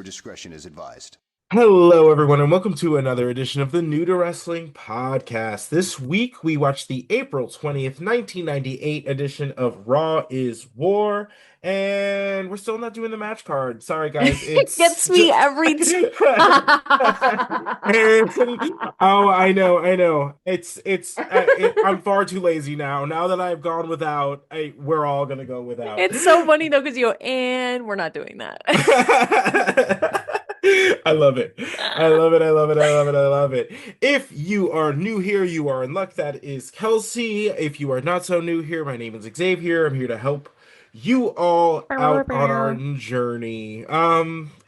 discretion is advised. Hello, everyone, and welcome to another edition of the New to Wrestling podcast. This week, we watched the April 20th, 1998 edition of Raw is War, and we're still not doing the match card. Sorry, guys, It it's gets me just... every time. Oh, I know. I'm far too lazy now. Now that I've gone without, we're all gonna go without. It's so funny though, because you go, and we're not doing that. I love it. I love it. I love it. I love it. I love it. If you are new here, you are in luck. That is Kelsey. If you are not so new here, my name is Xavier. I'm here to help you all out on our journey. How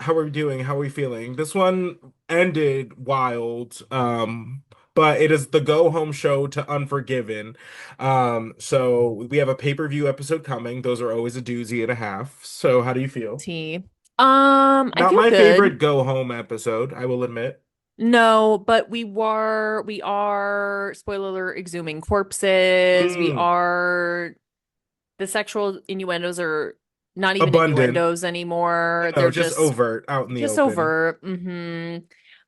are we doing? How are we feeling? This one ended wild. But it is the go home show to Unforgiven. So we have a pay-per-view episode coming. Those are always a doozy and a half. So how do you feel? T. I Not feel my favorite good. go home episode, I will admit. No, but we are, spoiler alert, exhuming corpses. We Mm, are, the sexual innuendos are not even abundant. innuendos anymore. No, They're just overt out in the just open. over.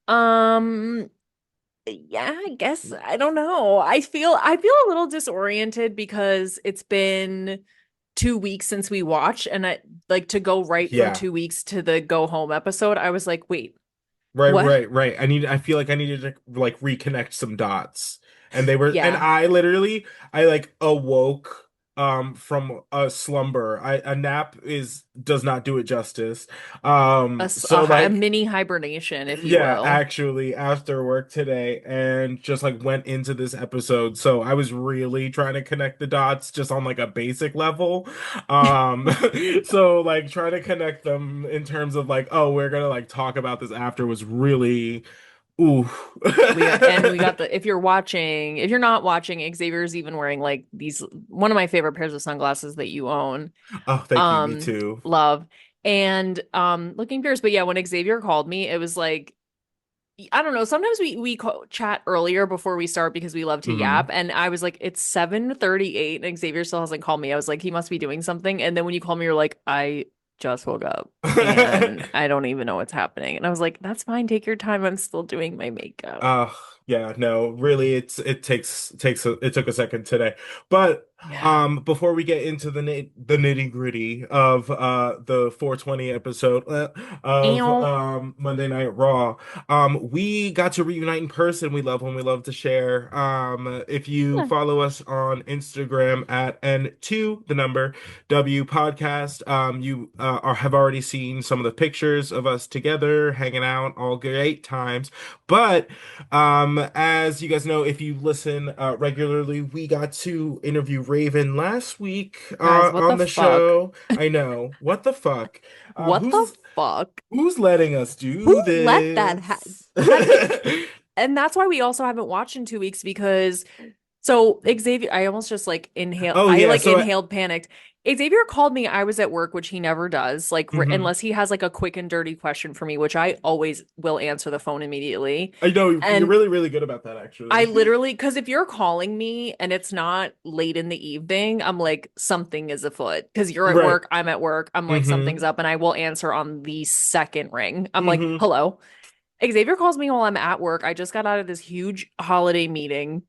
Um, yeah, I guess I don't know. I feel a little disoriented because it's been 2 weeks since we watched, and I like to go right from Yeah. 2 weeks to the go home episode. I was like, wait, Right, what? right, right. I feel like I needed to like reconnect some dots. And Yeah. I like awoke from a slumber. A nap is does not do it justice. So A like mini hibernation, if you yeah, will. actually, after work today, and just like went into this episode. So I was really trying to connect the dots just on like a basic level. Um, so like trying to connect them in terms of like, oh, we're gonna like talk about this after was really ooh. We got the, if you're not watching, Xavier's even wearing like these, one of my favorite pairs of sunglasses that you own. Oh, thank you, me too. Love. And looking fierce. But yeah, when Xavier called me, it was like, I don't know. Sometimes we chat earlier before we start because we love to Hmm. yap. And I was like, it's 7:38 and Xavier still hasn't called me. I was like, he must be doing something. And then when you called me, you're like, I just woke up and I don't even know what's happening. And I was like, that's fine. Take your time. I'm still doing my makeup. Uh yeah, no, really it took a second today. But Yeah. before we get into the nitty-gritty of the 420 episode of Ow. Monday Night Raw, we got to reunite in person. We love when we love to share. If you follow us on Instagram at N2 the number W podcast, you have already seen some of the pictures of us together hanging out, all great times. But as you guys know, if you listen regularly, we got to interview Raven last week Guys, what the on the fuck? show. I know. What the fuck? What the fuck? Who's letting us Who do let that this? how did and that's why we also haven't watched in 2 weeks because so Xavier, I almost just like Oh yeah, inhaled, panicked. Xavier called me. I was at work, which he never does, like mhm. unless he has like a quick and dirty question for me, which I always will answer the phone immediately. I know you're And really, really good about that, I actually. literally, because if you're calling me and it's not late in the evening, I'm like, something is afoot. Because you're at Right. work, I'm at work. I'm like, Hmm. something's up, and I will answer on the second ring. I'm like, Hmm. hello. Xavier calls me while I'm at work. I just got out of this huge holiday meeting,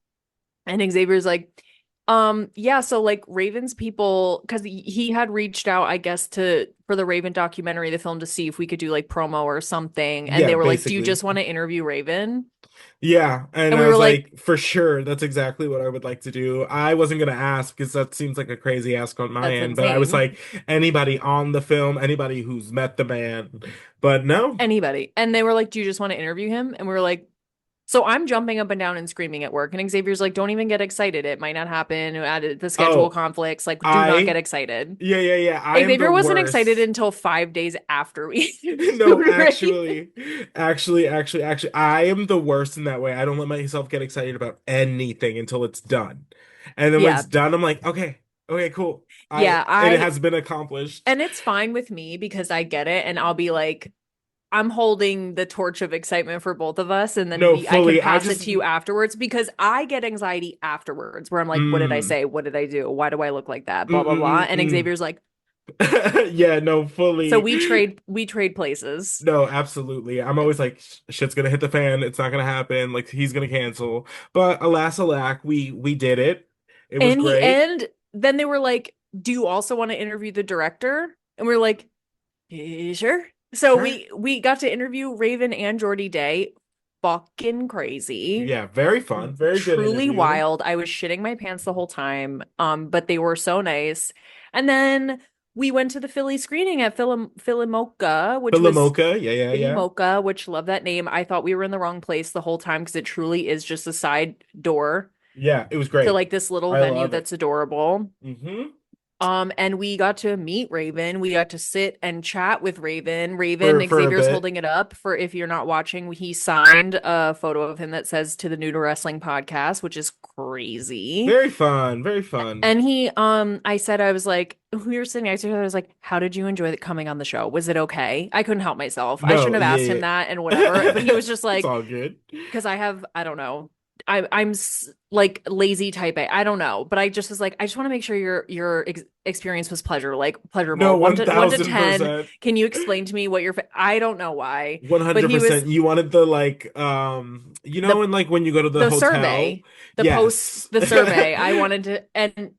and Xavier's like, yeah, so like Raven's people, because he had reached out, I guess, to for the Raven documentary, the film, to see if we could do like promo or something. And Yeah, they were like, do you basically. just want to interview Raven? Yeah, and And we I were was like, like, for sure, that's exactly what I would like to do. I wasn't gonna ask because that seems like a crazy ask on my that's end, but I was insane. like, anybody on the film, anybody who's met the man. But no. Anybody. And they were like, do you just want to interview him? And we were like, so I'm jumping up and down and screaming at work. And Xavier's like, don't even get excited. It might not happen. The schedule Oh, conflicts. Like, do not get I, excited. yeah, yeah, yeah. I am the Xavier wasn't excited worst. until 5 days after we No, Raven. actually, I am the worst in that way. I don't let myself get excited about anything until it's done. And then when it's Yeah. done, I'm like, okay, okay, cool. Yeah. It has been accomplished. And it's fine with me because I get it. And I'll be like, I'm holding the torch of excitement for both of us, and then No, I can fully. I pass it just, to you afterwards because I get anxiety afterwards where I'm like, what did I mm, say? What did I do? Why do I look like that? Blah blah blah. mm, And mm. Xavier's like, Yeah, no, So fully. we trade places. No, absolutely. I'm always like, shit's gonna hit the fan. It's not gonna happen. Like he's gonna cancel. But alas, alack, we did it. It was great. And then they were like, "Do you also want to interview the director?" And we are like, sure. So Sure. we got to interview Raven and Jordy Day. Fucking crazy. Yeah, very fun. Very good Truly interview. wild. I was shitting my pants the whole time. But they were so nice. And then we went to the Philly screening at Philomoka, which was Philomoka. Yeah, yeah, yeah. Philimoka, which love that name. I thought we were in the wrong place the whole time because it truly is just a side door Yeah, it was to great. like this little I venue love it. that's adorable. Hmm. And we got to meet Raven. We got to sit and chat with Raven. For a Xavier's bit. holding it up for if you're not watching. He signed a photo of him that says to the New to Wrestling podcast, which is crazy. Very fun. Very fun. And I said, I was like, we were sitting next to each other. I was like, how did you enjoy coming on the show? Was it okay? I couldn't help myself. I No, shouldn't have asked yeah, him that and whatever. But he yeah. was just It's like, all good. because I don't know. Like lazy type A. I don't know, but I just was like, I just want to make sure your experience was No, pleasurable. One to 10. 1000%. Can you explain to me what I don't know why, but he was 100%. You wanted the like the and like when you go to the the hotel? survey, Yes. the survey. I wanted to, and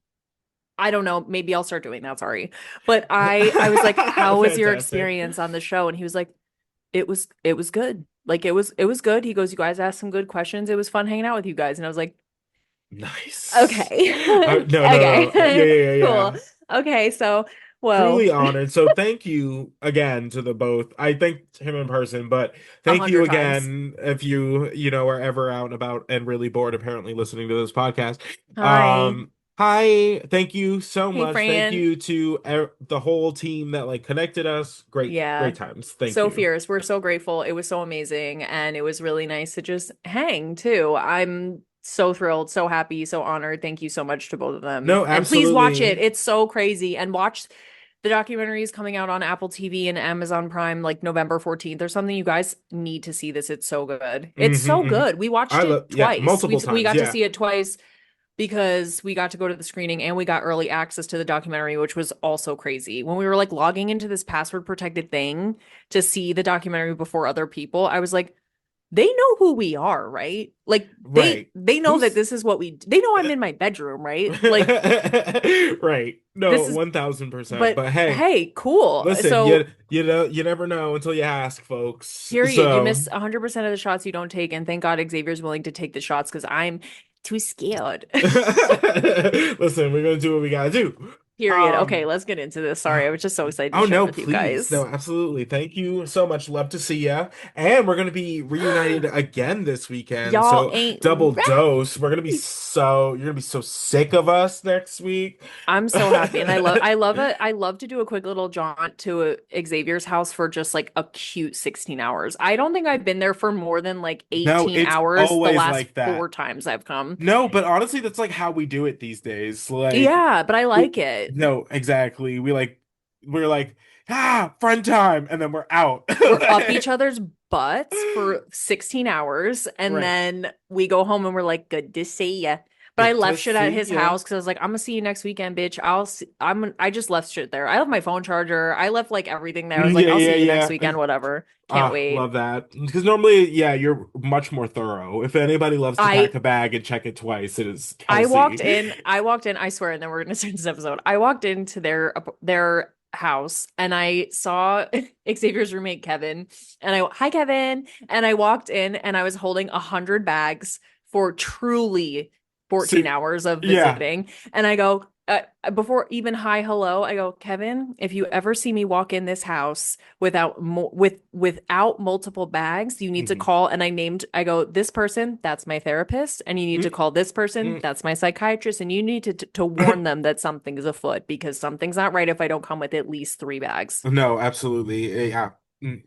I don't know. Maybe I'll start doing that. Sorry, but I was like, how was your Fantastic. experience on the show? And he was like, it was good. Like it was good. He goes, you guys asked some good questions. It was fun hanging out with you guys. And I was like, Nice. okay. No, no, no. Yeah, Okay. yeah, yeah, Cool. yeah. Okay, so well, Truly honored. So thank you again to the both. I thanked him in person, but a thank you hundred times. again if are ever out and about and really bored apparently listening to this podcast. Hi. Hi, thank you so Hey, much. Thank Fran. you to the whole team that like connected us. Great, Yeah. great times. Thank So you. fierce. We're so grateful. It was so amazing. And it was really nice to just hang too. I'm so thrilled, so happy, so honored. Thank you so much to both of them. No, And please watch it. absolutely. It's so crazy. And watch the documentaries coming out on Apple TV and Amazon Prime like November 14th or something. You guys need to see this. It's so good. It's so Hmm. good. We I watched love, it yeah, twice. We multiple we times. got to Yeah. see it twice because we got to go to the screening and we got early access to the documentary, which was also crazy. When we were like logging into this password protected thing to see the documentary before other people, I was like, they know who we are, right? Like they Right. they know that Who's this is what they know I'm in my bedroom, right? Like right. No, this is 1000%. but But hey, hey, cool. listen, So you know you never know until you ask, folks. period. You So miss 100% of the shots you don't take, and thank God Xavier's willing to take the shots because I'm too scared. listen, we're gonna do what we gotta do. Period. Okay, Um let's get into this. Sorry, I was just so excited to Oh chat no, with you please. No, guys. absolutely. Thank you so much. Love to see ya. And we're gonna be reunited again this weekend. Y'all So ain't double dose. We're gonna be ready. you're gonna be so sick of us next week. I'm so happy, and I love it. I love to do a quick little jaunt to Xavier's house for just like a cute 16 hours. I don't think I've been there for more than like No, 18 it's hours the always last like four that. times I've come. No, but honestly, that's like how we do it these days. Like Yeah, but I we like it. no, exactly. We're like, fun time, and then we're out. We're up each other's butts for 16 hours, and Right. then we go home and we're like, good to see ya. But I Good to left shit at see his ya. house because I was like, I'm gonna see you next weekend, bitch. I just left shit there. I left my phone charger. I left like everything there. I was like, Yeah, I'll yeah, see you next yeah. weekend, whatever. Can't Ah, wait. love that. Because normally, yeah, you're much more thorough. If anybody loves to pack I a bag and check it twice, it is I walked Kelsey. in, I walked in, I swear, and then we're gonna start this episode. I walked into their house and I saw Xavier's roommate Kevin, and hi Kevin, and I walked in and I was holding 100 bags for truly 14 See, hours of yeah. visiting, and I go. Before even hi hello, I go, Kevin, if you ever see me walk in this house without multiple bags, you need to Mhm. call. And I go, this person, that's my therapist, and you need to Mm, call this person, mm. that's my psychiatrist, and you need to warn them that something is afoot because something's not right if I don't come with at least 3 bags. No, absolutely. Yeah.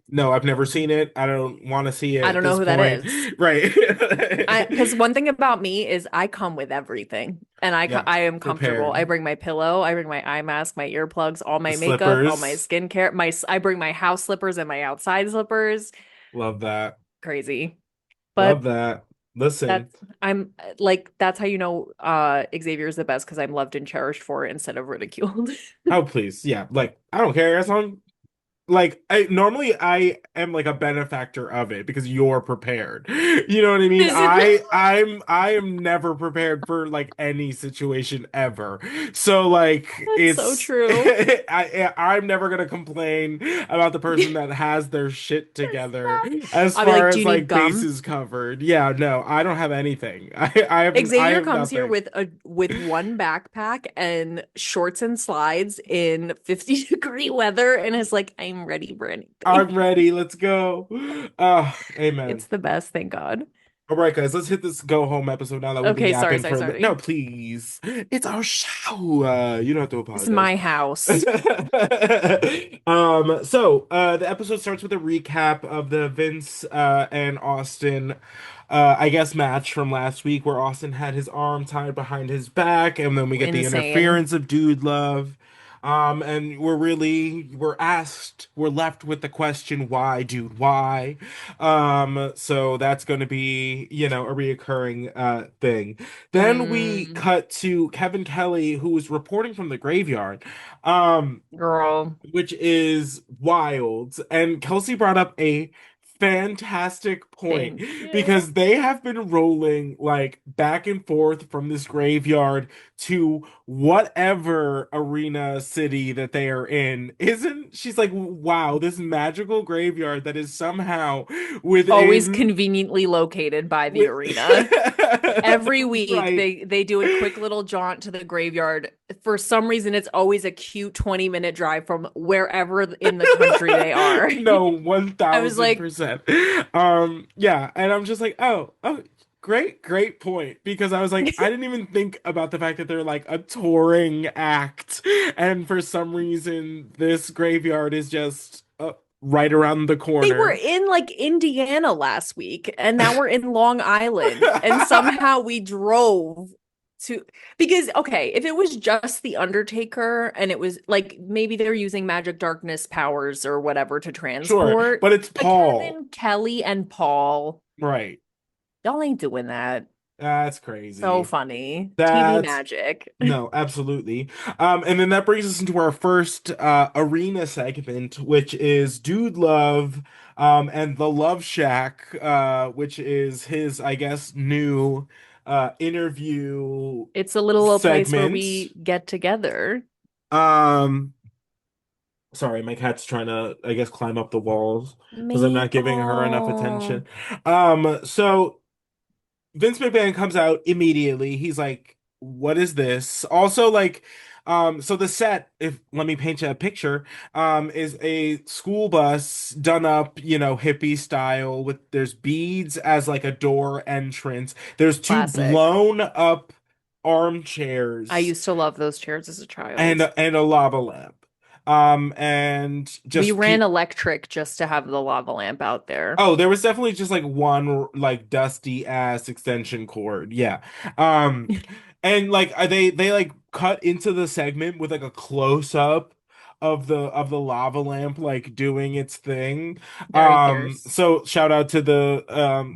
No, I've never seen it. I don't want to see it I at don't know this who that point. is. Right. I because one thing about me is I come with everything, and Yeah, I am comfortable. I prepared. bring my pillow, I bring my eye mask, my earplugs, all The my makeup, all my slippers. skincare. I bring my house slippers and my outside slippers. Love that. Crazy, Love but that. Listen. I'm like that's how you know Xavier is the best because I'm loved and cherished for it instead of ridiculed. Oh, please. Yeah. Like, I don't care. As long like I am like a benefactor of it because you're prepared. You know what I mean? This is I am never prepared for like any situation ever. So like that's so it's true. I'm never gonna complain about the person that has their shit together Stop. as I'll be far like, do as you need like gum? bases covered. Yeah, no, I don't have anything. I Xavier have comes here nothing. with one backpack and shorts and slides in 50-degree weather and is like, I'm ready for anything. I'm ready. Let's go. Amen. It's the best, thank God. All right, guys, let's hit this go home episode now that we've been Okay, sorry, yapping sorry, for no, sorry. please. It's our show. You don't have to This is apologize. my house. The episode starts with a recap of the Vince and Austin I guess match from last week where Austin had his arm tied behind his back, and then we get the Insane. interference of Dude Love. And we're left with the question, why, dude, why? So that's going to be, a reoccurring thing. Then we Mm, cut to Kevin Kelly, who was reporting from the graveyard, um, girl, which is wild. And Kelsey brought up a fantastic point thank you. because they have been rolling like back and forth from this graveyard to whatever arena city that they are in. Isn't she's like, wow, this magical graveyard that is somehow Always within conveniently located by the with arena. Every week right. they do a quick little jaunt to the graveyard. For some reason it's always a cute 20-minute drive from wherever in the country they are. No, I was like, 1000%. Yeah, and I'm just like, oh, great point. Because I was like, I didn't even think about the fact that they're like a touring act, and for some reason, this graveyard is just right around the they were corner. in like Indiana last week and now we're in Long Island and somehow we drove to because okay, if it was just the Undertaker and it was like maybe they're using magic darkness powers or whatever to Sure, transport, but it's but Paul, Kevin, Kelly, and Paul, right? y'all ain't doing that. That's So crazy. funny. TV That's magic. No, absolutely. And then that brings us into our first arena segment, which is Dude Love, and the Love Shack, which is his, I guess, new interview It's a little place where segment. we get together. Um, Sorry, my cat's trying to, I guess, climb up the walls because I'm not giving her enough Maple. attention. So Vince McMahon comes out immediately. He's like, "What is this?" Also, like, so the set, if let me paint you a picture, is a school bus done up, hippie style with there's beads as like a door entrance. There's two Classic. blown up I armchairs used to love those chairs as a and child. and a lava lamp. And We just ran electric just to have the lava lamp out there. Oh, there was definitely just like one like dusty ass extension cord. Yeah. Um and like they like cut into the segment with like a close up of the lava lamp like doing its thing. Very fierce. So shout out to the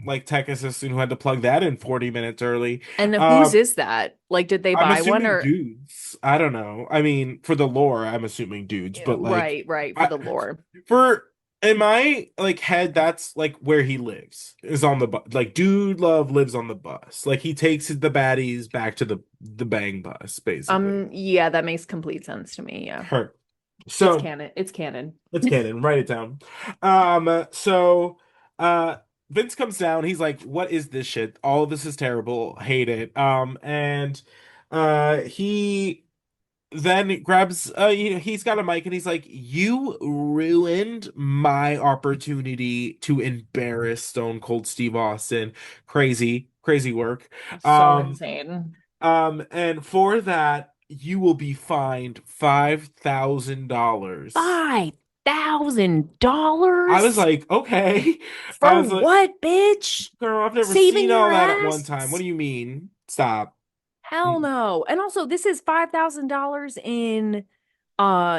like tech assistant who had to plug that in 40 minutes early. And whose Um is that? Like, did they I'm buy one assuming or dudes. I don't know. I mean, for the lore, I'm assuming dudes, but like right, right, for I the lore. for in my like head, that's like where he lives is on the bus. Like, dude, love lives on the bus. Like, he takes the baddies back to the bang bus, basically. Yeah, that makes complete sense to me. Yeah. Her. It's So canon. It's canon. it's canon. Write it down. So uh, Vince comes down. He's like, "What is this shit? All of this is terrible. Hate it." And he then grabs he's got a mic and he's like, "You ruined my opportunity to embarrass Stone Cold Steve Austin. Crazy work. So um insane. and for that you will be fined $5,000." I was $5,000 like, okay. I for was like, what, bitch? girl, I've never Saving seen your all that at one time. What ass? do you mean? Stop. Hell Mm, no. And also, this is $5,000 in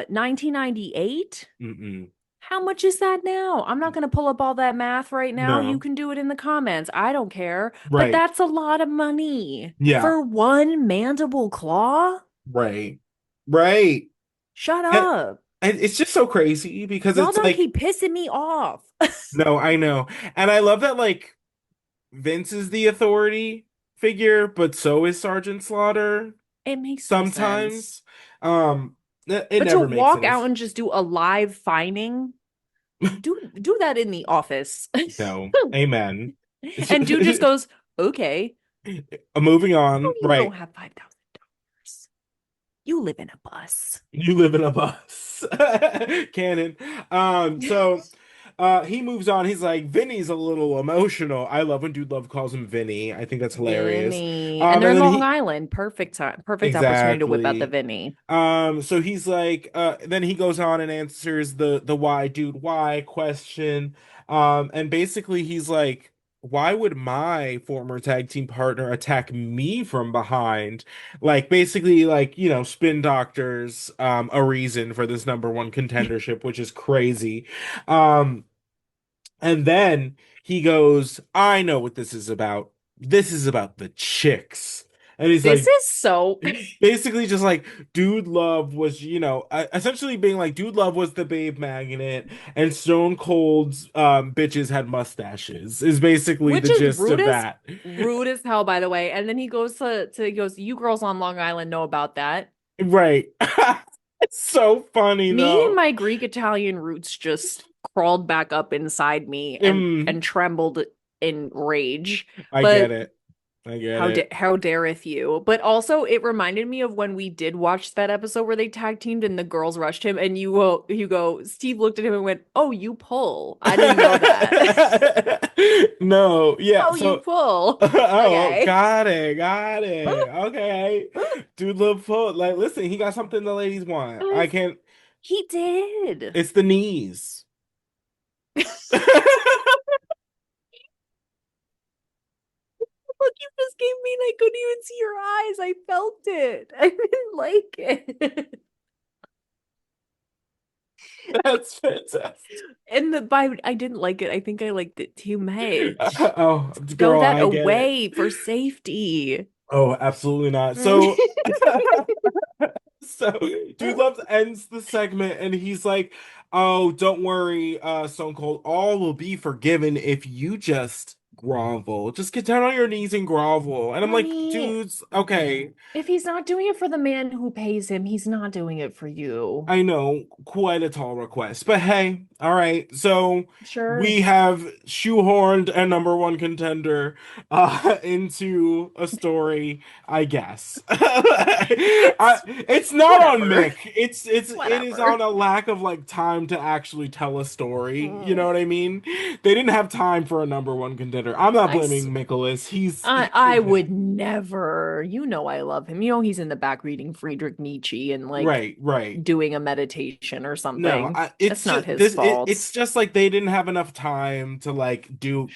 1998. mm-mm. How much is that now? I'm not going to pull up all that math right now. You No. can do it in the comments. I don't care. But Right. that's a lot of money Yeah. for one mandible claw. Right. Right. Shut And, up. and it's just so crazy because Y'all it's don't like, keep pissing me off. no, I know. And I love that like Vince is the authority figure, but so is Sergeant Slaughter It makes no sense. sometimes. Um, it But to never makes walk any out and just do a live finding, do that in the office. no. Amen. And dude just goes, okay. Moving No, on, you don't right. have $5,000. You live in a bus. You live in a bus. Canon. So he moves on. He's like, Vinny's a little emotional. I love when Dude Love calls him Vinny. I think that's hilarious. Vinny. And they're And in then Long he Island. Perfect time. Perfect opportunity to whip out the exactly. Vinny. So he's like, then he goes on and answers the why, dude, why question. And basically he's like, why would my former tag team partner attack me from behind? Like basically like, spin doctors, a reason for this number one contendership, which is crazy. Um, and then he goes, I know what this is about. This is about the chicks. And he's This like, is so basically just like Dude Love was, essentially being like Dude Love was the babe magnet and Stone Cold's bitches had mustaches is basically which the is gist of that. rude as hell, by the way. And then he goes he goes, you girls on Long Island know about that. Right. It's so funny Me and though. my Greek Italian roots just crawled back up inside me Mm, and trembled in rage. I get But it. I get it. how dareth you? But also, it reminded me of when we did watch that episode where they tag teamed and the girls rushed him, and Steve looked at him and went, "Oh, you pull. I didn't know that. No, yeah, Oh, you so pull. oh, Okay." got it. Okay. Dude love foot. Like, listen, he got something the ladies want. I can't He did. it's the knees. Look, you just gave me and I couldn't even see your eyes. I felt it. I didn't like it. That's fantastic. And the by I didn't like it. I think I liked it too much. Oh, Stow girl, that I get it. away for safety. Oh, absolutely not. So So Dude Loves ends the segment and he's like, "Oh, don't worry, Stone Cold, all will be forgiven if you just grovel. Just get down on your knees and grovel." And I'm like, Honey, dudes, okay. if he's not doing it for the man who pays him, he's not doing it for you. I know, quite a tall request, but hey, all right. So Sure. we have shoehorned a number one contender into a story, I guess. It's not on Whatever. Mick. It is Whatever. on a lack of like time to actually tell a story. You know Mm. what I mean? They didn't have time for a number one contender. I'm not I, s- blaming Nicholas. He's I a would never. You know I love him. You know he's in the back reading Friedrich Nietzsche and like right, right. doing a meditation or No, something. it's It's not just his it's fault. just like they didn't have enough time to like do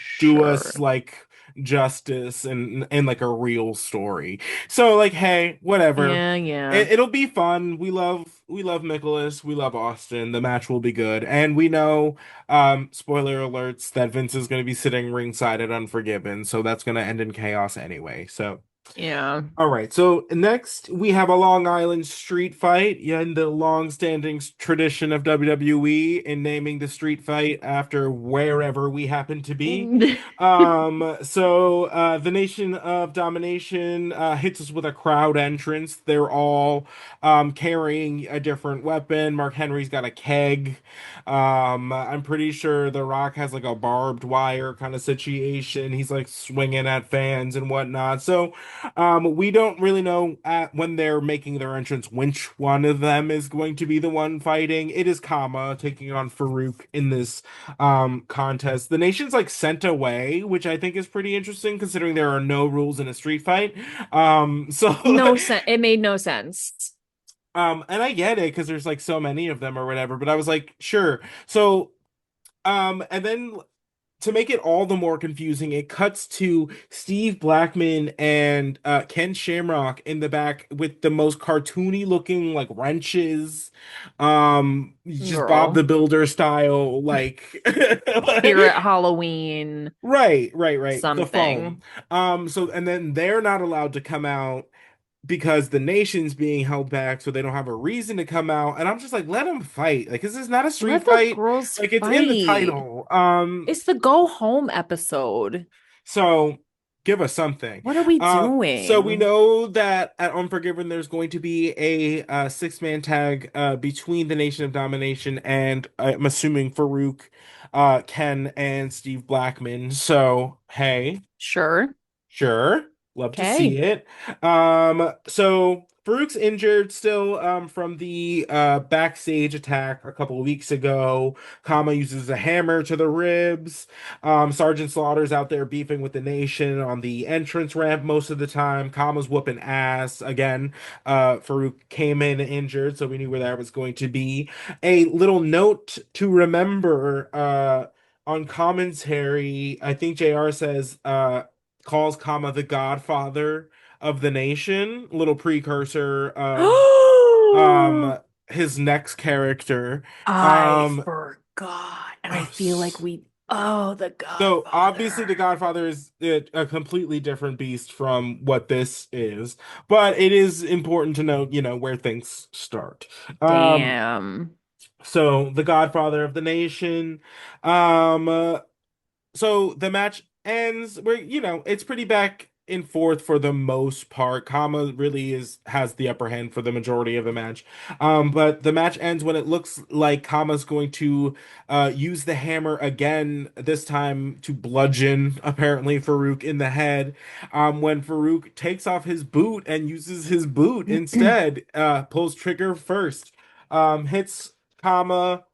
us Sure. like justice and like a real story. So like, hey, whatever. Yeah, yeah. It'll be fun. We love Nicholas. We love Austin. The match will be good, and we know, spoiler alerts, that Vince is going to be sitting ringside at Unforgiven, so that's going to end in chaos anyway. So. Yeah. All right, so next we have a Long Island street fight, yeah, in the long-standing tradition of WWE in naming the street fight after wherever we happen to be. The Nation of Domination hits us with a crowd entrance. They're all carrying a different weapon. Mark Henry's got a keg. I'm pretty sure The Rock has like a barbed wire kind of situation. He's like swinging at fans and whatnot. So. We don't really know when they're making their entrance which one of them is going to be the one fighting. It is Kama taking on Farouk in this contest. The nation's like sent away, which I think is pretty interesting considering there are no rules in a street fight. So No sense. It made no sense. and I get it because there's like so many of them or whatever, but I was like, sure. So and then to make it all the more confusing, it cuts to Steve Blackman and Ken Shamrock in the back with the most cartoony looking like wrenches, just Bob the Girl. Builder style, like, Spirit Halloween right, the foam. something. So and then they're not allowed to come out because the nation's being held back, so they don't have a reason to come out. And I'm just like, let them fight. Like, this is not a street Let the fight. girls Like, it's in the fight. title. It's the go home episode. So give us something. What are we So we doing? know that at Unforgiven, there's going to be a six-man tag between the Nation of Domination and I'm assuming Farouk, Ken, and Steve Blackman. So hey. Sure. Sure. Love to see Okay. it. So Farouk's injured still from the backstage attack a couple of weeks ago. Kama uses a hammer to the ribs. Sergeant Slaughter's out there beefing with the nation on the entrance ramp most of the time. Kama's whooping ass. Again, Farouk came in injured, so we knew where that was going to be. A little note to remember on commentary, I think JR says calls Kama the godfather of the nation, little precursor of um his next character. I Um forgot. And I feel like the so obviously the Godfather. Godfather is a completely different beast from what this is, but it is important to note, where things start. Um Damn. so the Godfather of the nation. Um so the match ends where it's pretty back and forth for the most part. Kama really is has the upper hand for the majority of the match. But the match ends when it looks like Kama's going to use the hammer again, this time to bludgeon apparently Farouk in the head. When Farouk takes off his boot and uses his boot instead, pulls trigger first, hits Kama,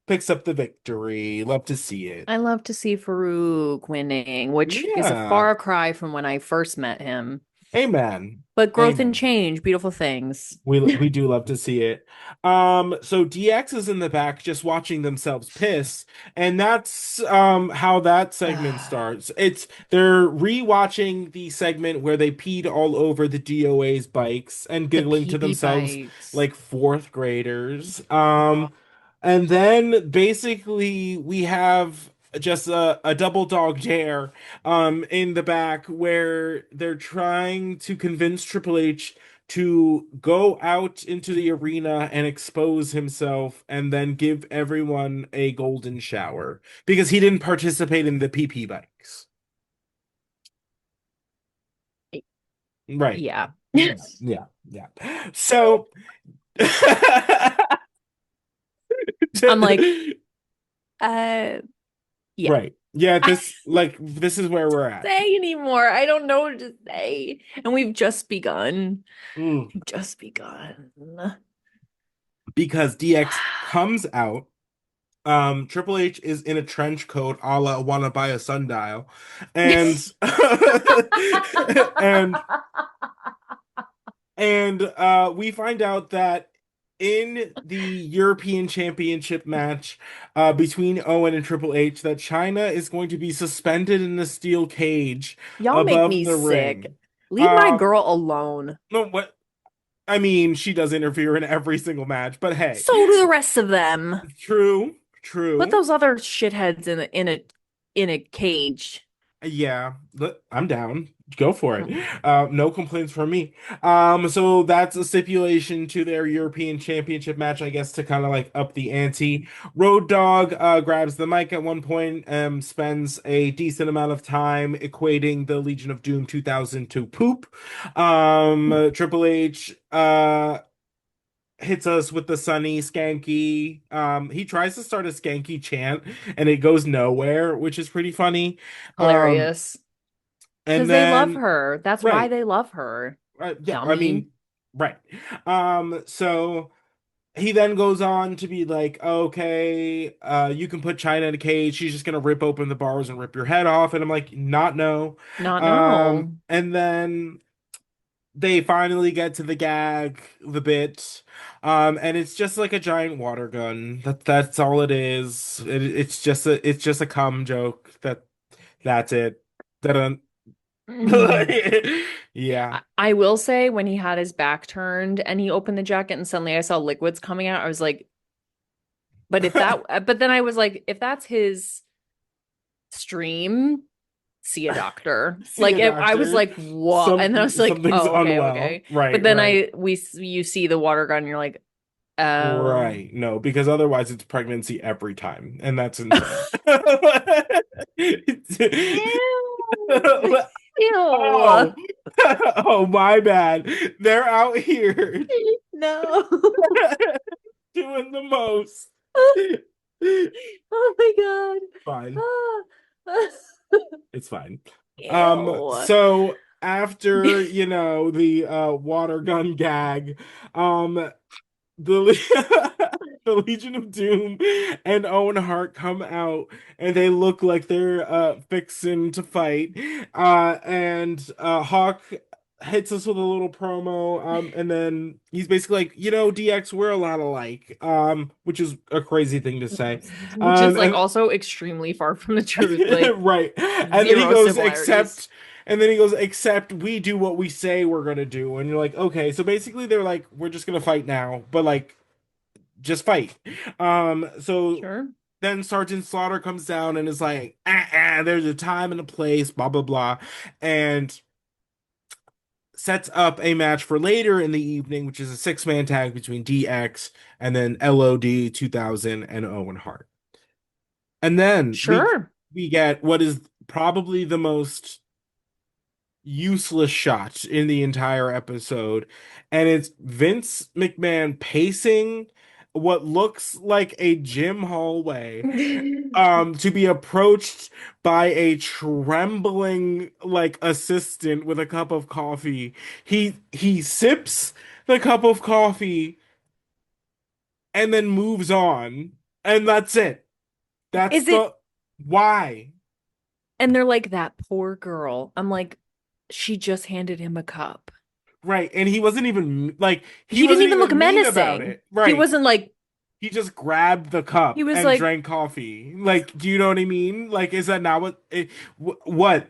picks up the victory. Love to see it. I love to see Farouk winning, which is a Yeah. far cry from when I first met him. Amen. But growth and Amen. change, beautiful things. We do love to see it. So DX is in the back just watching themselves piss, and that's how that segment starts. They're rewatching the segment where they peed all over the DOA's bikes and The giggling pee to pee themselves bites. like fourth graders. Oh. And then basically we have just a double dog dare in the back where they're trying to convince Triple H to go out into the arena and expose himself and then give everyone a golden shower because he didn't participate in the PP bikes. Right. Yeah. Yeah. Yeah. Yeah. So I'm like, uh, yeah. right. Yeah, I this is where we're at. don't say anymore. I don't know what to say. And we've just begun. Mm. Just begun. Because DX comes out. Triple H is in a trench coat, a la wanna buy a sundial, and and we find out that in the European Championship match between Owen and Triple H, that China is going to be suspended in a steel cage Y'all make above me the sick. ring. Leave my Um, girl alone. no, what I mean, she does interfere in every single match, but hey, So do the rest of them. true, Put true. those other shitheads in a cage. Yeah, I'm down. Go for it. No complaints from me. So that's a stipulation to their European Championship match, I guess, to kind of like up the ante. Road Dogg grabs the mic at one point, spends a decent amount of time equating the Legion of Doom 2000 to poop. Triple H hits us with the sunny skanky. He tries to start a skanky chant and it goes nowhere, which is pretty funny. Um, Hilarious. and Because they love then her. That's why right, they love her. yeah, I Dummy. mean, right. So he then goes on to be like, okay, you can put China in a cage. She's just gonna rip open the bars and rip your head off. And I'm like, not no. Not no. And then they finally get to the gag, the bit, and it's just like a giant water gun. That's all it is. It's just a cum joke. That's it. Dun. Yeah. I will say when he had his back turned and he opened the jacket and suddenly I saw liquids coming out, I was like, but then I was like, if that's his stream, see a doctor. See Like a I was doctor. like, what? And then I was like, Something's oh, okay, unwell. okay. But Right, then right. you see the water gun, and you're like, oh. Right. No, because otherwise it's pregnancy every time, and that's insane. Ew. Oh, Ew. oh, my bad. They're out here No. doing the most. Oh my God. Fine. Ah. It's fine. Ew. So after, the water gun gag, the the Legion of Doom and Owen Hart come out and they look like they're fixing to fight. And Hawk hits us with a little promo, and then he's basically like, DX, we're a lot alike, which is a crazy thing to say. Which is like And also extremely far from the truth. Like right. And then he zero goes, similarities. except we do what we say we're gonna do. And you're like, okay, so basically they're like, we're just gonna fight now, but like just fight. So Sure. then Sergeant Slaughter comes down and is like, there's a time and a place, blah blah blah, and sets up a match for later in the evening, which is a six-man tag between DX and then LOD 2000 and Owen Hart. And then Sure. we get what is probably the most useless shot in the entire episode, and it's Vince McMahon pacing what looks like a gym hallway, to be approached by a trembling like assistant with a cup of coffee. He sips the cup of coffee and then moves on, and that's it. That's Is it? the why. And they're like, that poor girl. I'm like, she just handed him a cup. Right. And he wasn't even like he He didn't wasn't even look even mean about menacing. it. He Right. wasn't like, He just grabbed the cup he was and like, drank coffee. Like, do you know what I mean? Like, is that not what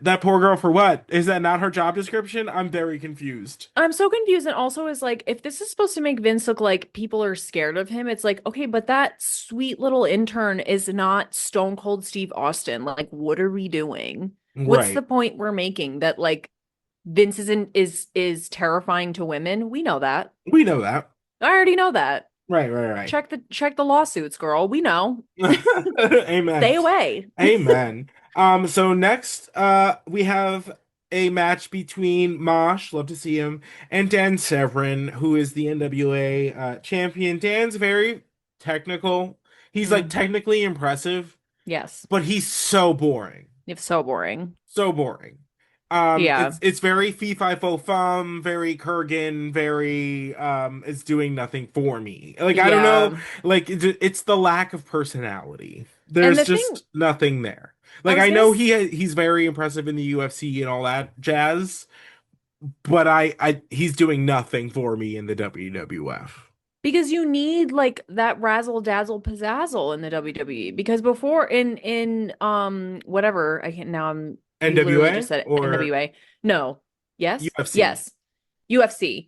that poor girl for what? Is that not her job description? I'm very confused. I'm so confused. And also is like, if this is supposed to make Vince look like people are scared of him, it's like, okay, but that sweet little intern is not Stone Cold Steve Austin. Like, what are we doing? What's the Right. point we're making that like Vince is terrifying to women? We know that. We know that. I already know that. Right, right, Check the lawsuits, girl. We know. right. Amen. Stay away. Amen. So next, we have a match between Mosh, love to see him, and Dan Severn, who is the NWA champion. Dan's very technical. He's like Mm, technically impressive, yes. but he's so boring. It's so boring. So boring. Yeah. It's very fee fi fo fum, very Kurgan, very it's doing nothing for me. Like I don't know, Yeah. like it's the lack of personality. And There's the thing just nothing there. I Like was I gonna know s- he's very impressive in the UFC and all that jazz, but I he's doing nothing for me in the WWF. because you need like that razzle dazzle pizzazzle in the WWE because before in whatever I can't now I'm you literally just NWA said it, or NWA. No. Yes? UFC? Yes. UFC.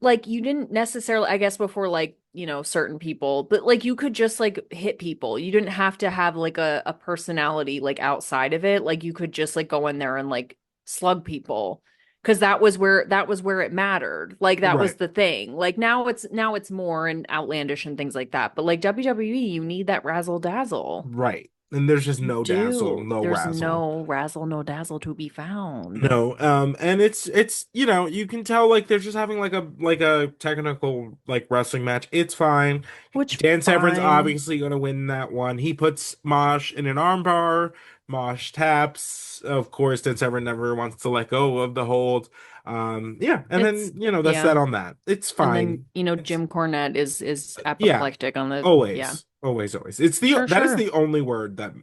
Like you didn't necessarily I guess before like, certain people, but like you could just like hit people. You didn't have to have like a personality like outside of it. Like you could just like go in there and like slug people. Because that was where it mattered. Like that was Right. the thing. Like now it's more and outlandish and things like that. But like WWE, you need that razzle dazzle. Right. And there's just You no dazzle, do. no There's razzle. no razzle, no dazzle to be found. No, and it's you can tell like they're just having like a technical like wrestling match. It's fine. Which Dan Severn's fine. obviously gonna win that one. He puts Mosh in an armbar. Mosh taps. Of course, Dan Severn never wants to let go of the hold. Yeah, and It's then that's yeah. that on that. It's And then, fine. It's Jim Cornette is yeah, apoplectic on the yeah. always, always, always. It's the Sure, that is sure. the only word that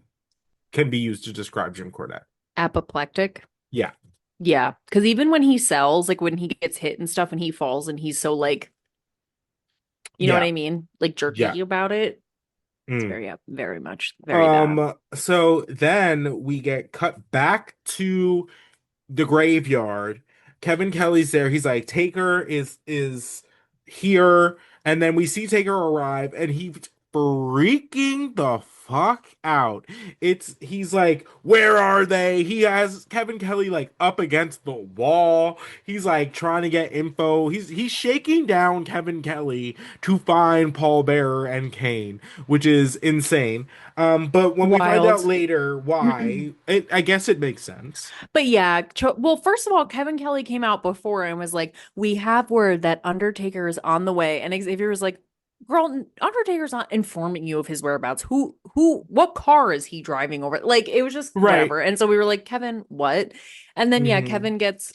can be used to describe Jim Cornette. Apoplectic. Yeah. Yeah, because even when he sells, like when he gets hit and stuff and he falls and he's so like, you know what Yeah, I mean? Like yeah. jerky about it. It's Mm. very, very much, very that. So then we get cut back to the graveyard. Kevin Kelly's there. He's like, Taker is here, and then we see Taker arrive, and he's freaking the fuck out. He's like, where are they? He has Kevin Kelly like up against the wall. He's like trying to get info. He's shaking down Kevin Kelly to find Paul Bearer and Kane, which is insane. But when we find out Wild. later why, I guess it makes sense. But yeah, well, first of all, Kevin Kelly came out before and was like, "We have word that Undertaker is on the way," and Xavier was like, "Girl, Undertaker's not informing you of his whereabouts. What car is he driving over?" Like it was just Right. whatever. And so we were like, "Kevin, what?" And then yeah, Hmm. Kevin gets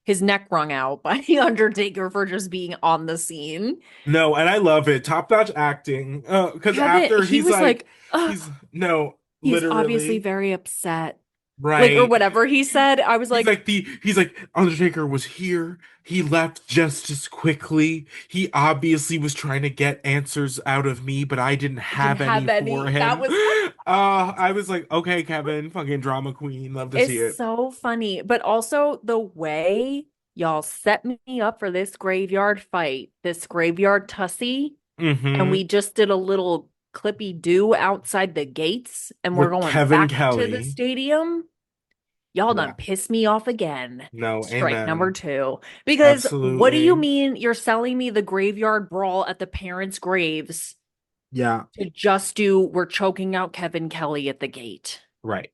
his neck wrung out by the Undertaker for just being on the scene. No, and I love it. Top-notch acting. Because Kevin, after he he's was like, like, "Ugh." he's no, He's obviously literally, very upset. Like, or right. whatever he said. I was like, He's like Undertaker was here. He left just as quickly. He obviously was trying to get answers out of me, but I didn't I didn't have any have for any. That him. was I was like, okay, Kevin, fucking drama queen. Love to see it's it. so funny. But also the way y'all set me up for this graveyard fight, this graveyard tussy, and Hmm. we just did a little clippy do outside the gates, and we're With going Kevin back to the Kelly. stadium. Y'all done Yeah. pissed me off again. No, Strike number amen. two. Because what do you Absolutely. mean you're selling me the graveyard brawl at the parents' graves Yeah. to just do we're choking out Kevin Kelly at the gate? Right.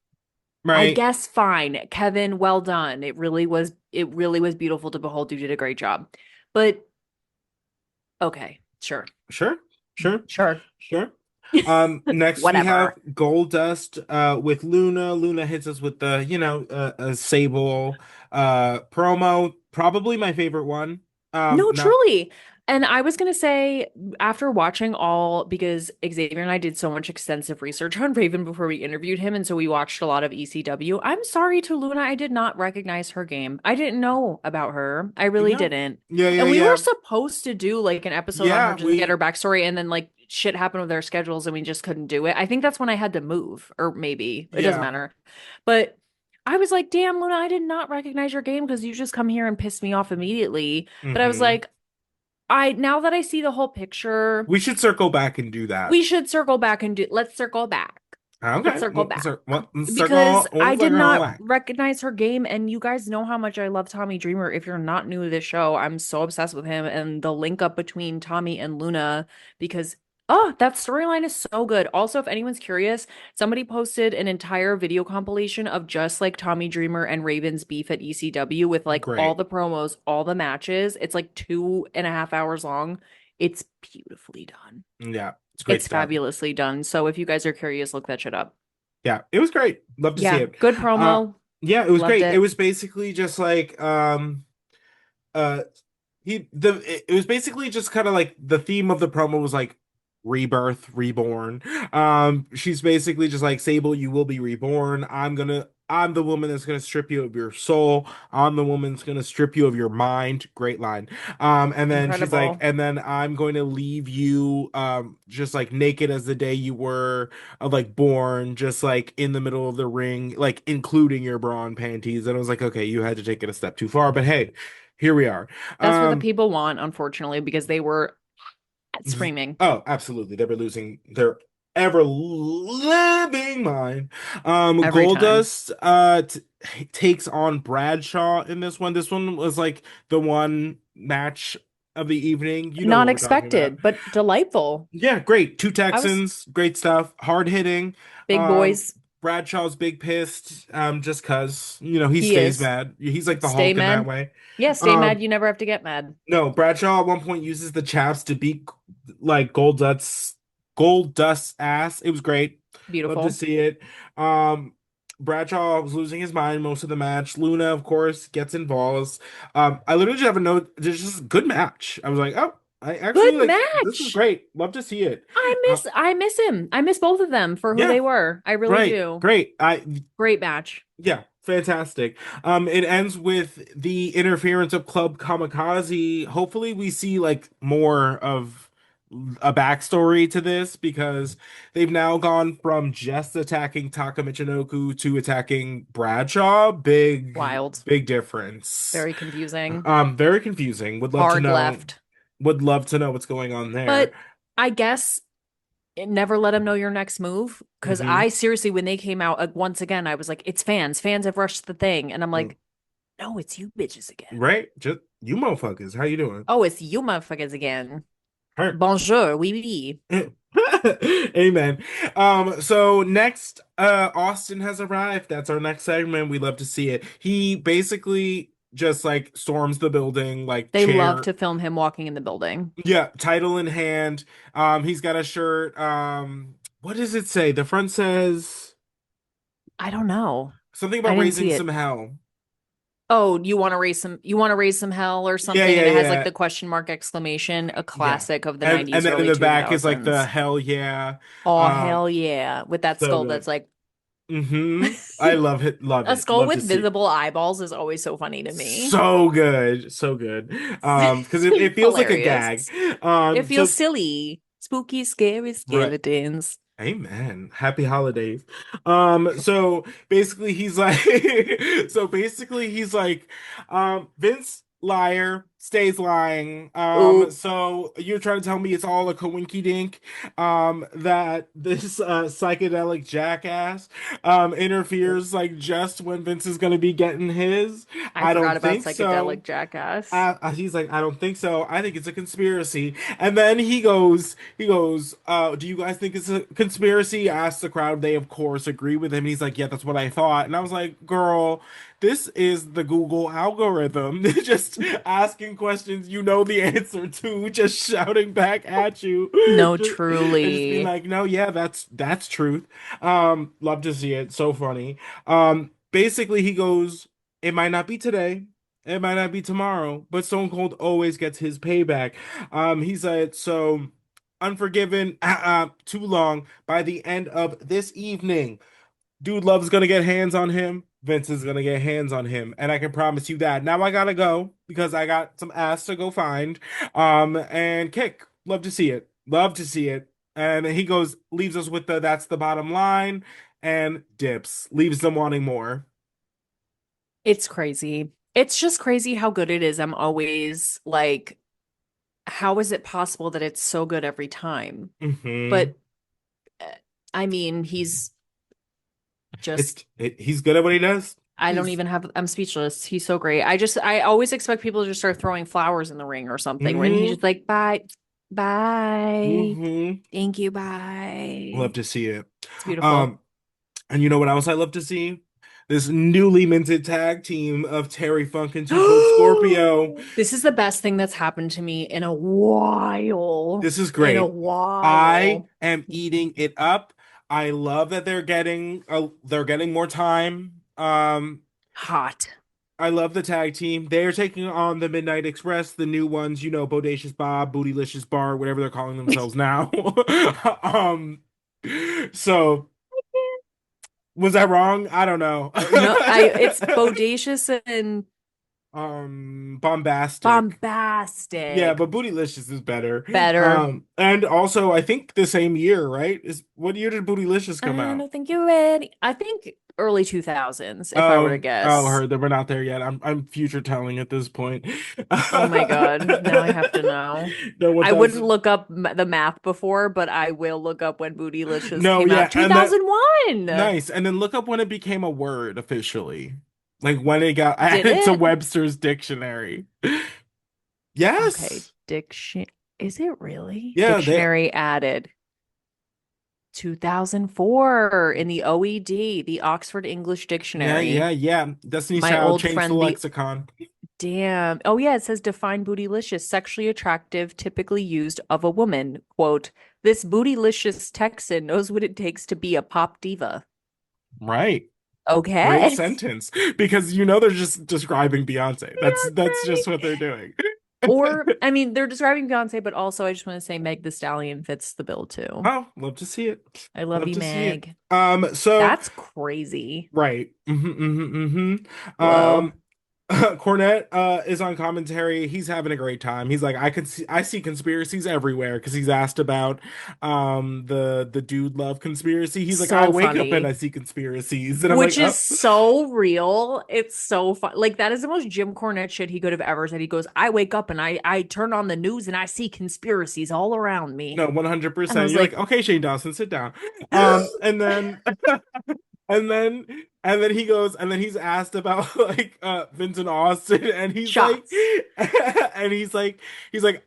I Right. guess fine. Kevin, well done. It really was beautiful to behold. You did a great job. But okay, sure. Sure. Sure. Sure. Sure. Next we have Whatever. Goldust with Luna. Luna hits us with the, a Sable promo. Probably my favorite one. No, Not truly. And I was going to say, after watching all, because Xavier and I did so much extensive research on Raven before we interviewed him, and so we watched a lot of ECW. I'm sorry to Luna, I did not recognize her game. I didn't know about her. I really Yeah. didn't. Yeah, yeah, And we were yeah. supposed to do like an episode on her Yeah, just to get her we backstory, and then like shit happened with our schedules and we just couldn't do it. I think that's when I had to move, or maybe it doesn't yeah. matter. But I was like, damn, Luna, I did not recognize your game because you just come here and piss me off immediately. But I was Hmm. like, now that I see the whole picture, We should circle back and do that. we should circle back and do let's circle back. Let's Okay. circle back. We'll Because circle, I we'll did circle not back. recognize her game, and you guys know how much I love Tommy Dreamer. If you're not new to this show, I'm so obsessed with him and the link up between Tommy and Luna because that storyline is so good. Also, if anyone's curious, somebody posted an entire video compilation of just like Tommy Dreamer and Raven's beef at ECW with like all Great. the promos, all the matches. It's like 2.5 hours long. It's beautifully done. Yeah, it's great It's stuff. fabulously done. So if you guys are curious, look that shit up. Yeah, it was great. Love to see Yeah, it. good Uh, promo. yeah, it was Loved great. It it. was basically just like uh it was basically just kind of like the theme of the promo was like rebirth, reborn. She's basically just like Sable, you will be reborn. I'm the woman that's gonna strip you of your soul. I'm the woman that's gonna strip you of your mind. Great line. And then she's like, Incredible. and then I'm going to leave you just like naked as the day you were like born, just like in the middle of the ring, like including your bra and panties. And I was like, okay, you had to take it a step too far, but hey, here we are. That's what the Um, people want, unfortunately, because they were screaming oh, absolutely. They were losing their ever living mind. every time. Goldust takes on Bradshaw in this one. This one was like the one match of the evening. You know Not what we're talking about. expected, but delightful. Yeah, great. Two I was Texans, great stuff. Hard hitting. big Um, boys. Bradshaw's big pissed, just cause, he He stays is. mad. He's like the Stay Hulk in that mad. way. Yeah, stay mad. Um, You never have to get mad. no, Bradshaw at one point uses the chaps to beat like Gold Dust's ass. It was great. Love to Beautiful. see it. Um, Bradshaw was losing his mind most of the match. Luna, of course, gets involved. I literally just have a note. There's just a good match. I was like, oh, I actually Good like this is match. great. Love to see it. I Uh, miss I miss him. I miss both of them for who yeah, they were. I really right, do. great. Great match. Yeah. Fantastic. It ends with the interference of Club Kamikaze. Hopefully, we see like more of a backstory to this because they've now gone from just attacking Taka Michinoku to attacking Bradshaw. Wild. Big difference. Very confusing. Very confusing. Hard left. Would love to know what's going on there. But I guess it never let them know your next move. Because Hmm. I seriously, when they came out, once again, I was like, it's fans. Fans have rushed the thing. And I'm like, no, it's you bitches again. Right? Just you motherfuckers. How you doing? Oh, it's you motherfuckers again. All Bonjour, oui, oui. right. Amen. So next, Austin has arrived. That's our next segment. We love to see it. He basically just like storms the building, like They love chair. to film him walking in the building. Yeah, title in hand. He's got a shirt. What does it say? The front says I don't know. something I about didn't raising see some it. hell. Oh, you want to raise some hell or Yeah, something? yeah, And it has like yeah. the question mark exclamation, a Yeah. classic of the And 90s, then in early the back is like the 2000s. hell yeah. Oh, Um, hell yeah. With that so skull good. that's like I love it. Love a it. skull Love to with see it. visible eyeballs is always so funny to me. So good. So good. Because it feels like a gag. Hilarious. It feels So silly. Spooky, scary right. skeletons. Amen. Happy holidays. So basically he's like, Vince liar stays lying. Ooh, So you're trying to tell me it's all a coinky dink, that this psychedelic jackass interferes like just when Vince is gonna be getting his? I I forgot don't about think so. psychedelic jackass. He's like, I don't think so. I think it's a conspiracy. And then do you guys think it's a conspiracy? Asked the crowd. They, of course, agree with him. And he's like, yeah, that's what I thought. And I was like, girl, this is the Google algorithm. Just asking questions you know the answer to, just shouting back at you. No, And just being truly. like, no, yeah, that's truth. Love to see it. So funny. Basically, he goes, it might not be today. It might not be tomorrow, but Stone Cold always gets his payback. He said, so Unforgiven, too long. By the end of this evening, Dude Love's gonna get hands on him. Vince is gonna get hands on him, and I can promise you that. Now I gotta go because I got some ass to go find. And kick. Love to see it. Love to see it. And he goes, leaves us with the that's the bottom line, and dips, leaves them wanting more. It's crazy. It's just crazy how good it is. I'm always like, how is it possible that it's so good every time? Hmm. But uh, I mean, he's just, He's good at what he does. I don't He's even have, I'm speechless. He's so great. I always expect people to just start throwing flowers in the ring or something when he's hmm just like, bye, bye, hmm thank you, Love bye. to see it. It's beautiful. Um, and you know what else I love to see? This newly minted tag team of Terry Funk and Two Cold Scorpio. This is the best thing that's happened to me in a while. This is In a great. I while. am eating it up. I love that they're getting more time. Hot. I love the tag team. They are taking on the Midnight Express, the new ones, you know, Bodacious Bob, Bootylicious Bar, whatever they're calling themselves now. um, so was I wrong? I don't know. No, it's bodacious and Bombastic. Yeah, bombastic. but Bootylicious is better. Better. And also I think the same year, right? Is what year did Bootylicious come I out? don't think you're ready. I think early 2000s, if I were to guess. Heard that we're not there yet. I'm future telling at this point. Oh my God. Now I have to know. No, what I does wouldn't look up the math before, but I will look up when Bootylicious no, came yeah, out. and that 2001. nice. And then look up when it became a word officially. Like when it got Did added to it? Webster's dictionary. Okay, Yes. diction. Is it really? Yeah, they Dictionary added 2004 in the OED, the Oxford English Dictionary. yeah. Destiny's My Child old changed the friend, the lexicon. damn. Oh, yeah, it says define bootylicious, sexually attractive, typically used of a woman. Quote, this bootylicious Texan knows what it takes to be a pop diva. Right. Great Okay. sentence. Because you know they're just describing Beyonce. That's just what they're doing. Or, I mean, they're describing Beyonce, but also I just want to say Meg the Stallion fits the bill too. Oh, love to see it. I love Love you, to see it. Meg. So That's crazy. right. Whoa. Cornette is on commentary. He's having a great time. He's like, I see conspiracies everywhere because he's asked about the dude love conspiracy. He's like, I So wake up and I funny. see conspiracies, and I'm like, Which is oh so real. It's so fun. Like that is the most Jim Cornette shit he could have ever said. He goes, I wake up and I turn on the news and I see conspiracies all around me. no, And I 100%. was You're like, like, okay, Shane Dawson, sit down. And then And then he goes and then he's asked about like Vincent Austin and he's like shots. and he's like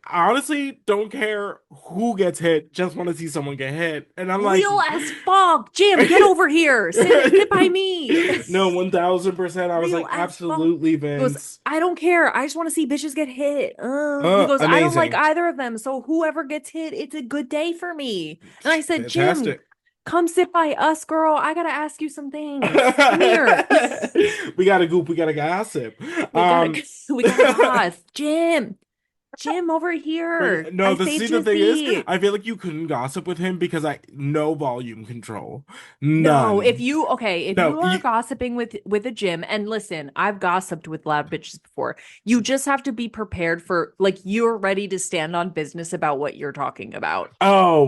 honestly don't care who gets hit, just want to see someone get hit. And I'm like Real as fuck. Jim, get over here. Sit by me. no, 1000%. I was Real like as fuck. absolutely He goes, Vince. I don't care. I just want to see bitches get hit. He goes, I don't like Amazing. either of them. So whoever gets hit, it's a good day for me. And I said, Jim, Fantastic. come sit by us, girl. I gotta ask you some things. Come here. We gotta goop, we gotta gossip. We gotta, Um we gotta goss. Jim, over here. No, I the see saved the your thing is, feet. I feel like you couldn't gossip with him because I no volume control. No, None. if No, you are gossiping with a gym, and listen, I've gossiped with loud bitches before. You just have to be prepared for like you're ready to stand on business about what you're talking about. oh,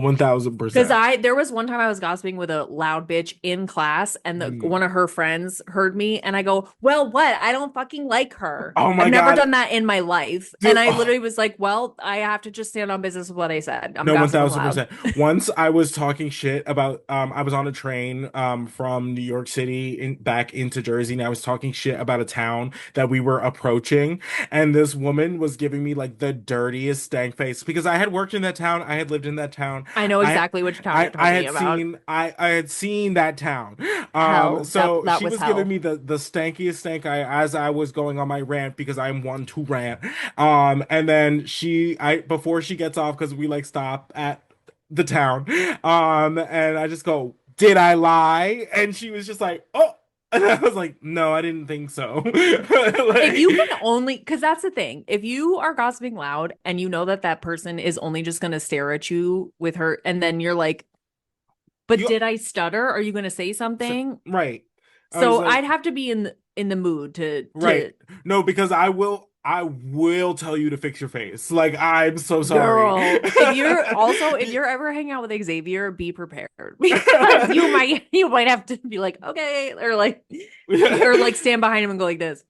Because 1000%. there was one time I was gossiping with a loud bitch in class, and Mm. one of her friends heard me, and I go, "Well, what? I don't fucking like her. Oh I've my never God. done that in my life." And Dude, I oh, literally was like, "Well, I have to just stand on business with what I said. I'm no, gossiping loud." 1000%. Once I was talking shit about I was on a train from New York City back into Jersey and I was talking shit about a town that we were approaching and this woman was giving me like the dirtiest stank face because I had worked in that town, I had lived in that town. I know I exactly which town you're talking about. I had seen that town. Hell, So that she was was giving hell. me the stankiest stank as I was going on my rant because I'm one to rant. And then I before she gets off because we like stop at the town. And I just go, "Did I lie?" And she was just like, "Oh." And I was like, "No, I didn't think so." If you Like, can only, because that's the thing, if you are gossiping loud and you know that that person is only just going to stare at you with her, and then you're like, but you did I stutter? Are you going to say so, something? right. I was So like, I'd have to be in the mood right. No, because I will tell you to fix your face. Like, I'm so sorry. girl. If you're ever hanging out with Xavier, be prepared because you might have to be like, okay, or like stand behind him and go like this.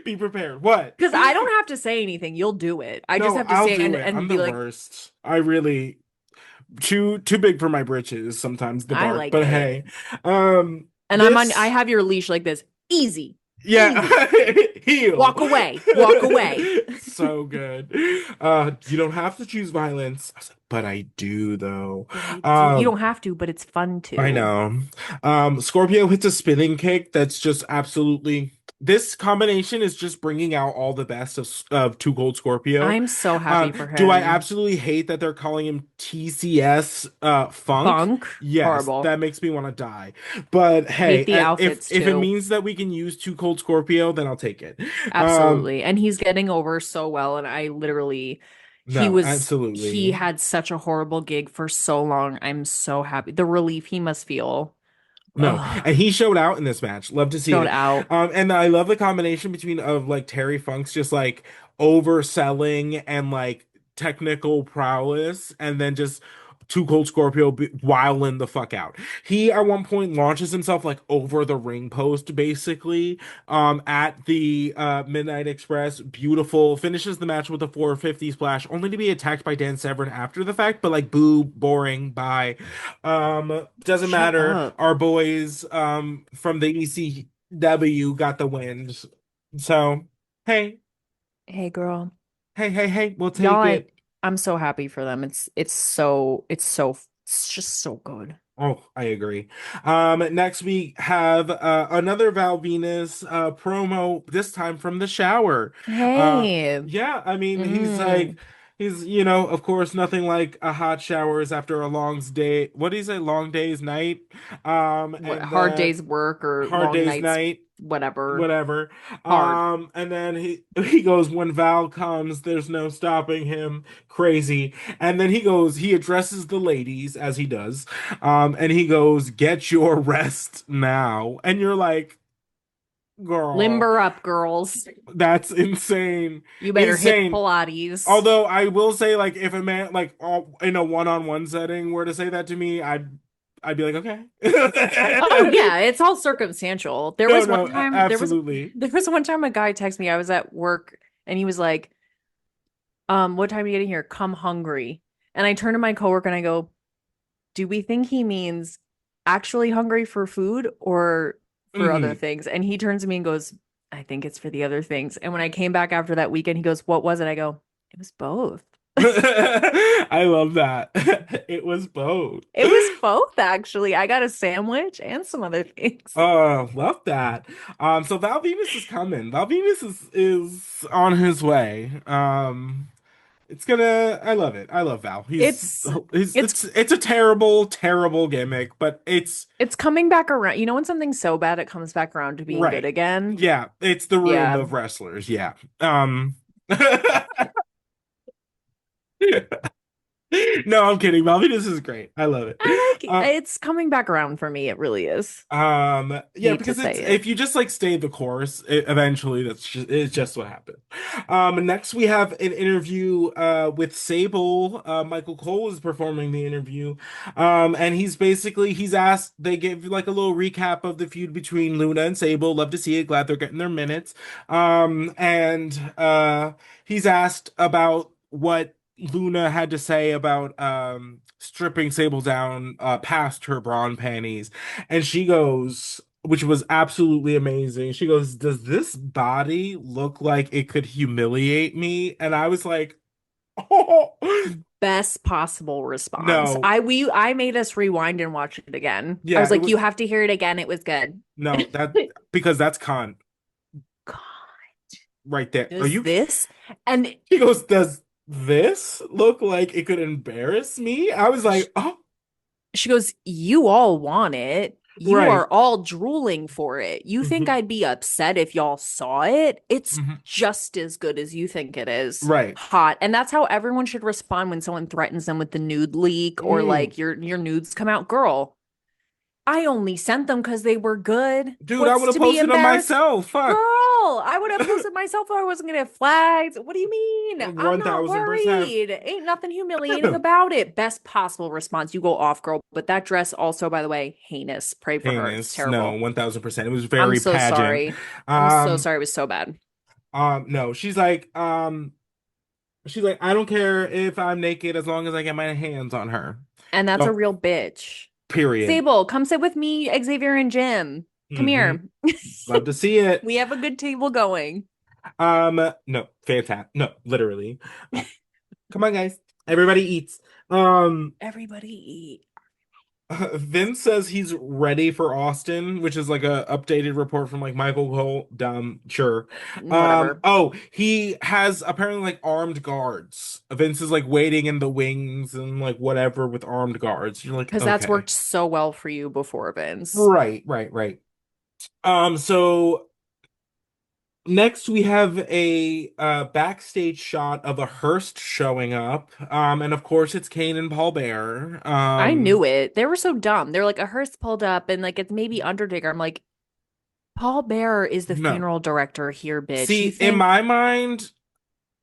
Be prepared. What? Because I don't have to say anything. You'll do it. I just No, have to I'll do stand it. I'm and be the like, worst. I really too big for my britches sometimes the I bark. like But it. hey, And I this have your leash like this. Easy. Easy. yeah, heal. Walk away. Walk away. So good. You don't have to choose violence. I was like, but I do though. But I do. You Um, don't have to, but it's fun I to. know. Scorpio hits a spinning kick that's just absolutely. This combination is just bringing out all the best of Too Cold Scorpio. I'm so happy for Do I him. absolutely hate that they're calling him TCS Funk? Funk. Yes, Horrible. that makes me want to die. But hey, Hate the if outfits it too. means that we can use Too Cold Scorpio, then I'll take it. Um, Absolutely. And he's getting over so well. And I literally, no, he absolutely. had such a horrible gig for so long. I'm so happy. The relief he must feel. No, Ugh. and he showed out in this match. Love to see Showed it. out. And I love the combination between of like Terry Funk's just like overselling and like technical prowess, and then just Too Cold Scorpio wilding the fuck out. He at one point launches himself like over the ring post, basically, at the Midnight Express. Beautiful. Finishes the match with a 450 splash, only to be attacked by Dan Severn after the fact, but like boo, boring, bye. Doesn't Shut matter. up. Our boys from the ECW got the win. So hey, Hey, girl. hey, we'll Y'all, take it. I'm so happy for them. It's just so good. Oh, I agree. Next we have another Val Venis promo, this time from the shower. Uh, Hey. yeah, I mean Mm. he's of course nothing like a hot showers after a long day. What do you say? Long day's night. What And hard then day's work or hard long day's nights night. whatever. whatever. Hard. And then he goes, when Val comes, there's no stopping him. Crazy. And then he goes, he addresses the ladies as he does. And he goes, get your rest now. And you're like, girl, Limber up, girls. that's insane. You better hit Insane. Pilates. Although I will say, like, if a man like in a one-on-one setting were to say that to me, I'd be like, okay. Oh yeah, it's all circumstantial. No, no, absolutely. There was one time a guy texted me. I was at work and he was like, what time are you getting here? Come hungry. And I turned to my coworker and I go, do we think he means actually hungry for food or for other Hmm. things? And he turns to me and goes, I think it's for the other things. And when I came back after that weekend, he goes, what was it? I go, it was both. I love that. It was both. It was both, actually. I got a sandwich and some other things. Oh, love that. So Val Venis is coming. Val Venis is on his way. It's gonna. I love it. I love Val. It's He's it's it's a terrible, terrible gimmick, but it's it's coming back around. You know when something's so bad it comes back around to being good right. again? Yeah, it's the room Yeah. of wrestlers. Yeah. No, I'm kidding. Val Venis is great. I love it. I like Uh, it's coming back around for me. It really is. yeah, Hate to because say it's it. if you just like stay the course, eventually it's just what happened. Next we have an interview with Sable. Michael Cole is performing the interview. And he's asked, they give like a little recap of the feud between Luna and Sable. Love to see it, glad they're getting their minutes. And he's asked about what Luna had to say about stripping Sable down past her bra panties. And she goes, which was absolutely amazing. She goes, does this body look like it could humiliate me? And I was like, oh, Best possible response. no. I made us rewind and watch it again. I Yeah, was it like, was you have to hear it again. It was good. no, that because that's con God, right there. Are does you? this? And He goes, does this look like it could embarrass me? I was sh- like, oh, she goes, you all want it. You right. are all drooling for it. You think Hmm. I'd be upset if y'all saw it? It's Hmm. just as good as you think it is. Right. Hot. And that's how everyone should respond when someone threatens them with the nude leak or Mm. like your nudes come out. Girl, I only sent them because they were good. Dude, I would What's have to be posted them embarrassed? myself. Fuck. Girl, I would have posted myself if I wasn't gonna get flagged. What do you mean? I'm not 1000%. worried. Ain't nothing humiliating about it. Best possible response. You go off, girl. But that dress also, by the way, heinous. Pray for her. It's Heinous. No, terrible. 1000%. It was I'm very so pageant. sorry. I'm so Um, sorry. It was so bad. no, she's like, I don't care if I'm naked as long as I get my hands on her. And that's a So, real bitch. period. Sable, come sit with me, Xavier and Jim. Come Hmm. here. Love to see it. We have a good table going. No, fantastic. No, literally. Uh, Come on, guys. Everybody eats. Um, Everybody eat. Vince says he's ready for Austin, which is like a updated report from like Michael Cole. Sure. Whatever. Oh, he has apparently like armed guards. Vince is like waiting in the wings and like whatever with armed guards. You're like, Because that's okay. worked so well for you before, Vince. Right, right, right. So next we have a backstage shot of a hearse showing up. And of course it's Kane and Paul Bear. I knew it. They were so dumb. They're like a hearse pulled up and like it's maybe Undertaker. I'm like, Paul Bearer is the No. funeral director here, bitch. See, You in think my mind,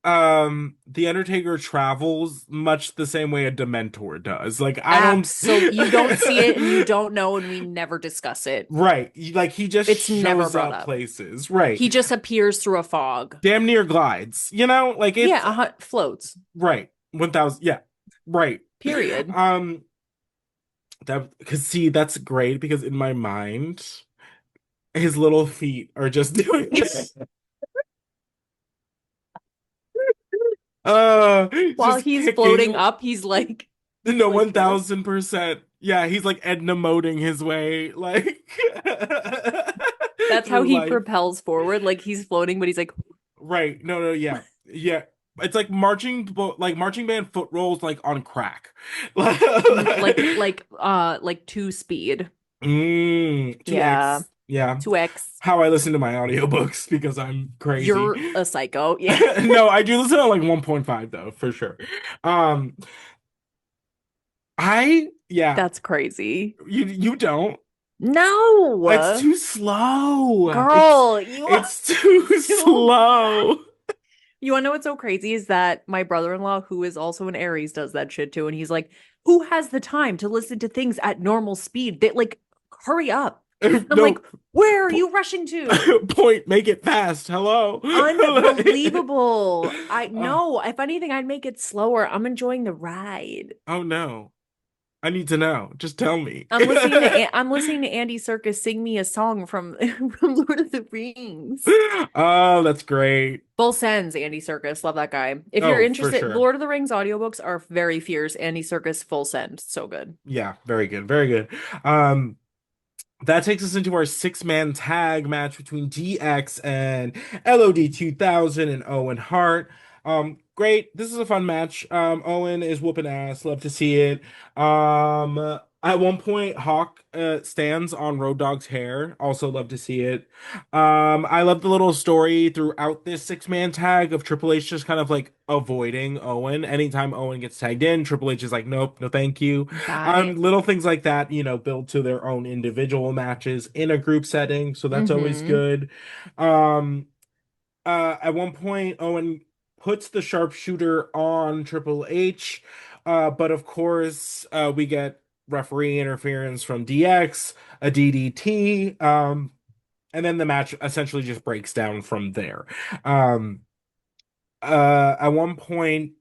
the Undertaker travels much the same way a Dementor does. Like I don't absolutely you don't see it and you don't know and we never discuss it. right. Like he just It's never shows brought up up. places. Right. He just appears through a fog. Damn near glides. You know, like Yeah, it's floats. right. 1000, yeah. Right. Period. Um that because see, that's great because in my mind, his little feet are just doing this. While Just he's floating kicking. up, he's No, like this. 1000%. Yeah, he's like Edna moding his way, like That's how through he life. propels forward. Like he's floating, but he's like Right. No, no, yeah. Yeah. It's like like marching band foot rolls like on crack. like 2 speed. 2x. Yeah. Yeah. 2x. How I listen to my audiobooks because I'm crazy. You're a psycho. Yeah. No, I do listen to like 1.5 though, for sure. Um, yeah, That's crazy. you don't. It's No. too slow. Girl, you It's too too much. slow. You wanna know what's so crazy is that my brother-in-law, who is also an Aries, does that shit too. And he's like, who has the time to listen to things at normal speed? They like, hurry up. I'm like, No, where are po- you rushing to? point, make it fast. Hello. Unbelievable. I Uh, know. If anything, I'd make it slower. I'm enjoying the ride. oh no. I need to know. Just tell me. I'm listening to Andy Serkis sing me a song from from Lord of the Rings. Oh, that's great. Full sends, Andy Serkis. Love that guy. If you're Oh, for interested, sure. Lord of the Rings audiobooks are very fierce. Andy Serkis full send. So good. Yeah, very good. Very good. Um, that takes us into our six-man tag match between DX and LOD 2000 and Owen Hart. Great. This is a fun match. Owen is whooping ass. Love to see it. At one point, Hawk stands on Road Dogg's hair. Also love to see it. I love the little story throughout this six-man tag of Triple H just kind of like avoiding Owen. Anytime Owen gets tagged in, Triple H is like, nope, no thank you. Bye. Little things like that, build to their own individual matches in a group setting, so that's always Mm-hmm. good. Um, at one point, Owen puts the sharpshooter on Triple H, but of course, we get referee interference from DX, a DDT, and then the match essentially just breaks down from there. Um, at one point,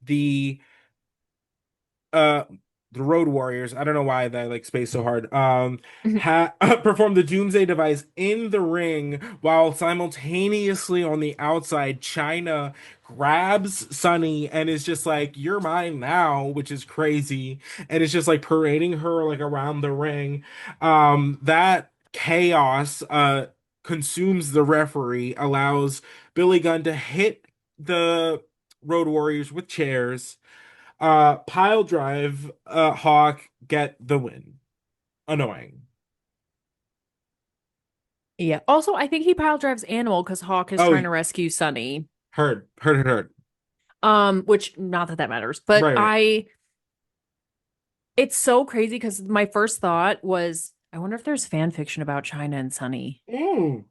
uh the Road Warriors, I don't know why they like space so hard, perform the Doomsday device in the ring while simultaneously on the outside China grabs Sunny and is just like, you're mine now, which is crazy, and it's just like parading her like around the ring. That chaos consumes the referee, allows Billy Gunn to hit the Road Warriors with chairs, pile drive, Hawk get the win. Annoying. Yeah. Also, I think he pile drives Animal because Hawk is Oh, trying to rescue Sunny. heard. Which not that that matters, but Right, right. it's so crazy because my first thought was, I wonder if there's fan fiction about China and Sunny. Mm,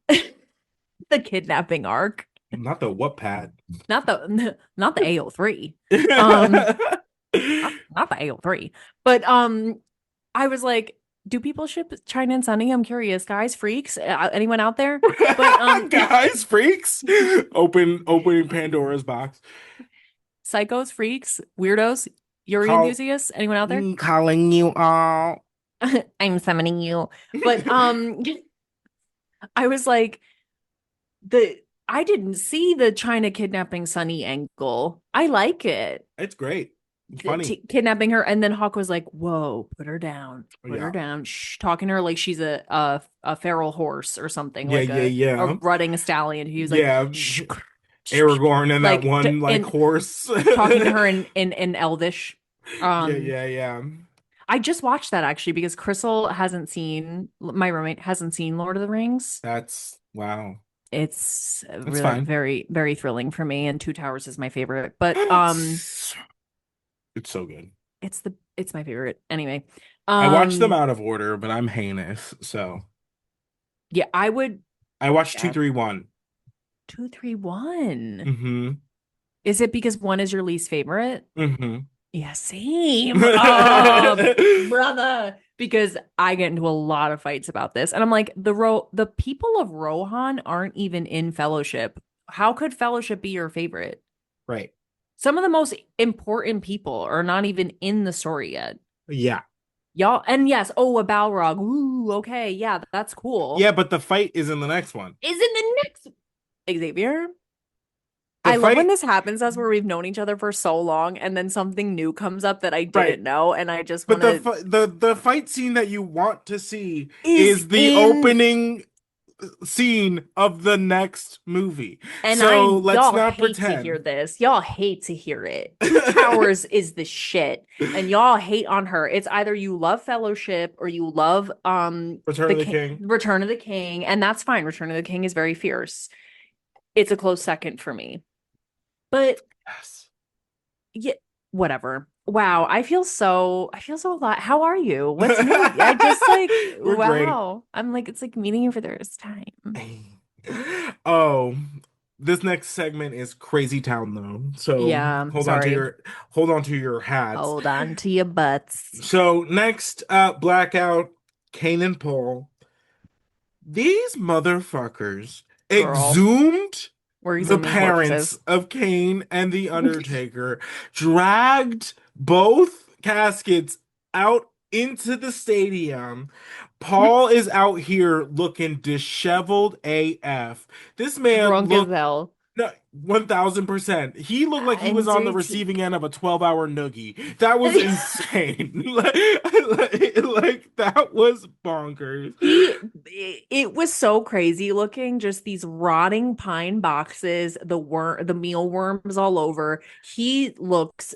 The kidnapping arc. not the what pad. Not the AO3. Um, not the AO3. But I was like, do people ship China and Sunny? I'm curious, guys, freaks, anyone out there? But Guys, freaks. Opening Pandora's box. psychos, freaks, weirdos, Yuri Call enthusiasts, anyone out there? calling you all. I'm summoning you. But I was like, the I didn't see the China kidnapping Sunny angle. I like it. It's great. It's funny. Kidnapping her, and then Hawk was like, "Whoa, put her Yeah. down." Shh, talking to her like she's a feral horse or something, Yeah, like yeah, a yeah. rutting stallion. He was like, Yeah. "Shh, shh, shh," Aragorn and that like one like in horse. talking to her in Elvish. Yeah, Um, yeah, yeah. I just watched that actually because Crystal hasn't seen my roommate hasn't seen Lord of the Rings. That's wow. It's That's really fine. very very thrilling for me, and Two Towers is my favorite. But It's so good. it's my favorite anyway. I watched them Um, out of order, but I'm heinous. So yeah, I would. I watched two, Yeah, three, one. 231. Mm-hmm. Is it because one is your least favorite? Mm-hmm. Yeah, same. Brother. Because I get into a lot of fights about this. And I'm like, the people of Rohan aren't even in Fellowship. How could Fellowship be your favorite? Right. Some of the most important people are not even in the story yet. Yeah. Y'all, and yes, oh, a Balrog. Ooh, okay, yeah, that's cool. Yeah, but the fight is in the next one. Is in the next Xavier. The I love when fight, this happens as where we've known each other for so long and then something new comes up that I right. didn't know and I just But want to the fight scene that you want to see is is the in opening scene of the next movie. And So let's y'all not hate to hear pretend. this. Y'all hate to hear it. Two Towers is the shit, and y'all hate on her. It's either you love Fellowship or you love Return of the King. Return of the King, and that's fine. Return of the King is very fierce. It's a close second for me. But Yes. yeah, whatever. Wow, I feel so alive. How are you? What's new? I just like We're great. wow. I'm like it's like meeting you for the first time. Oh, this next segment is Crazy Town though. So Yeah, sorry. hold on to your hats. Hold on to your butts. So next, Blackout, Kane and Paul. These motherfuckers Girl, exhumed we're the exhuming parents corpses. of Kane and the Undertaker, dragged both caskets out into the stadium. Paul is out here looking disheveled AF. This man Drunk as looked hell. no, 1000%. He looked like he was And on the dirty. receiving end of a 12-hour noogie. That was insane. Like, that was bonkers. He, it was so crazy looking, just these rotting pine boxes, the mealworms all over. He looks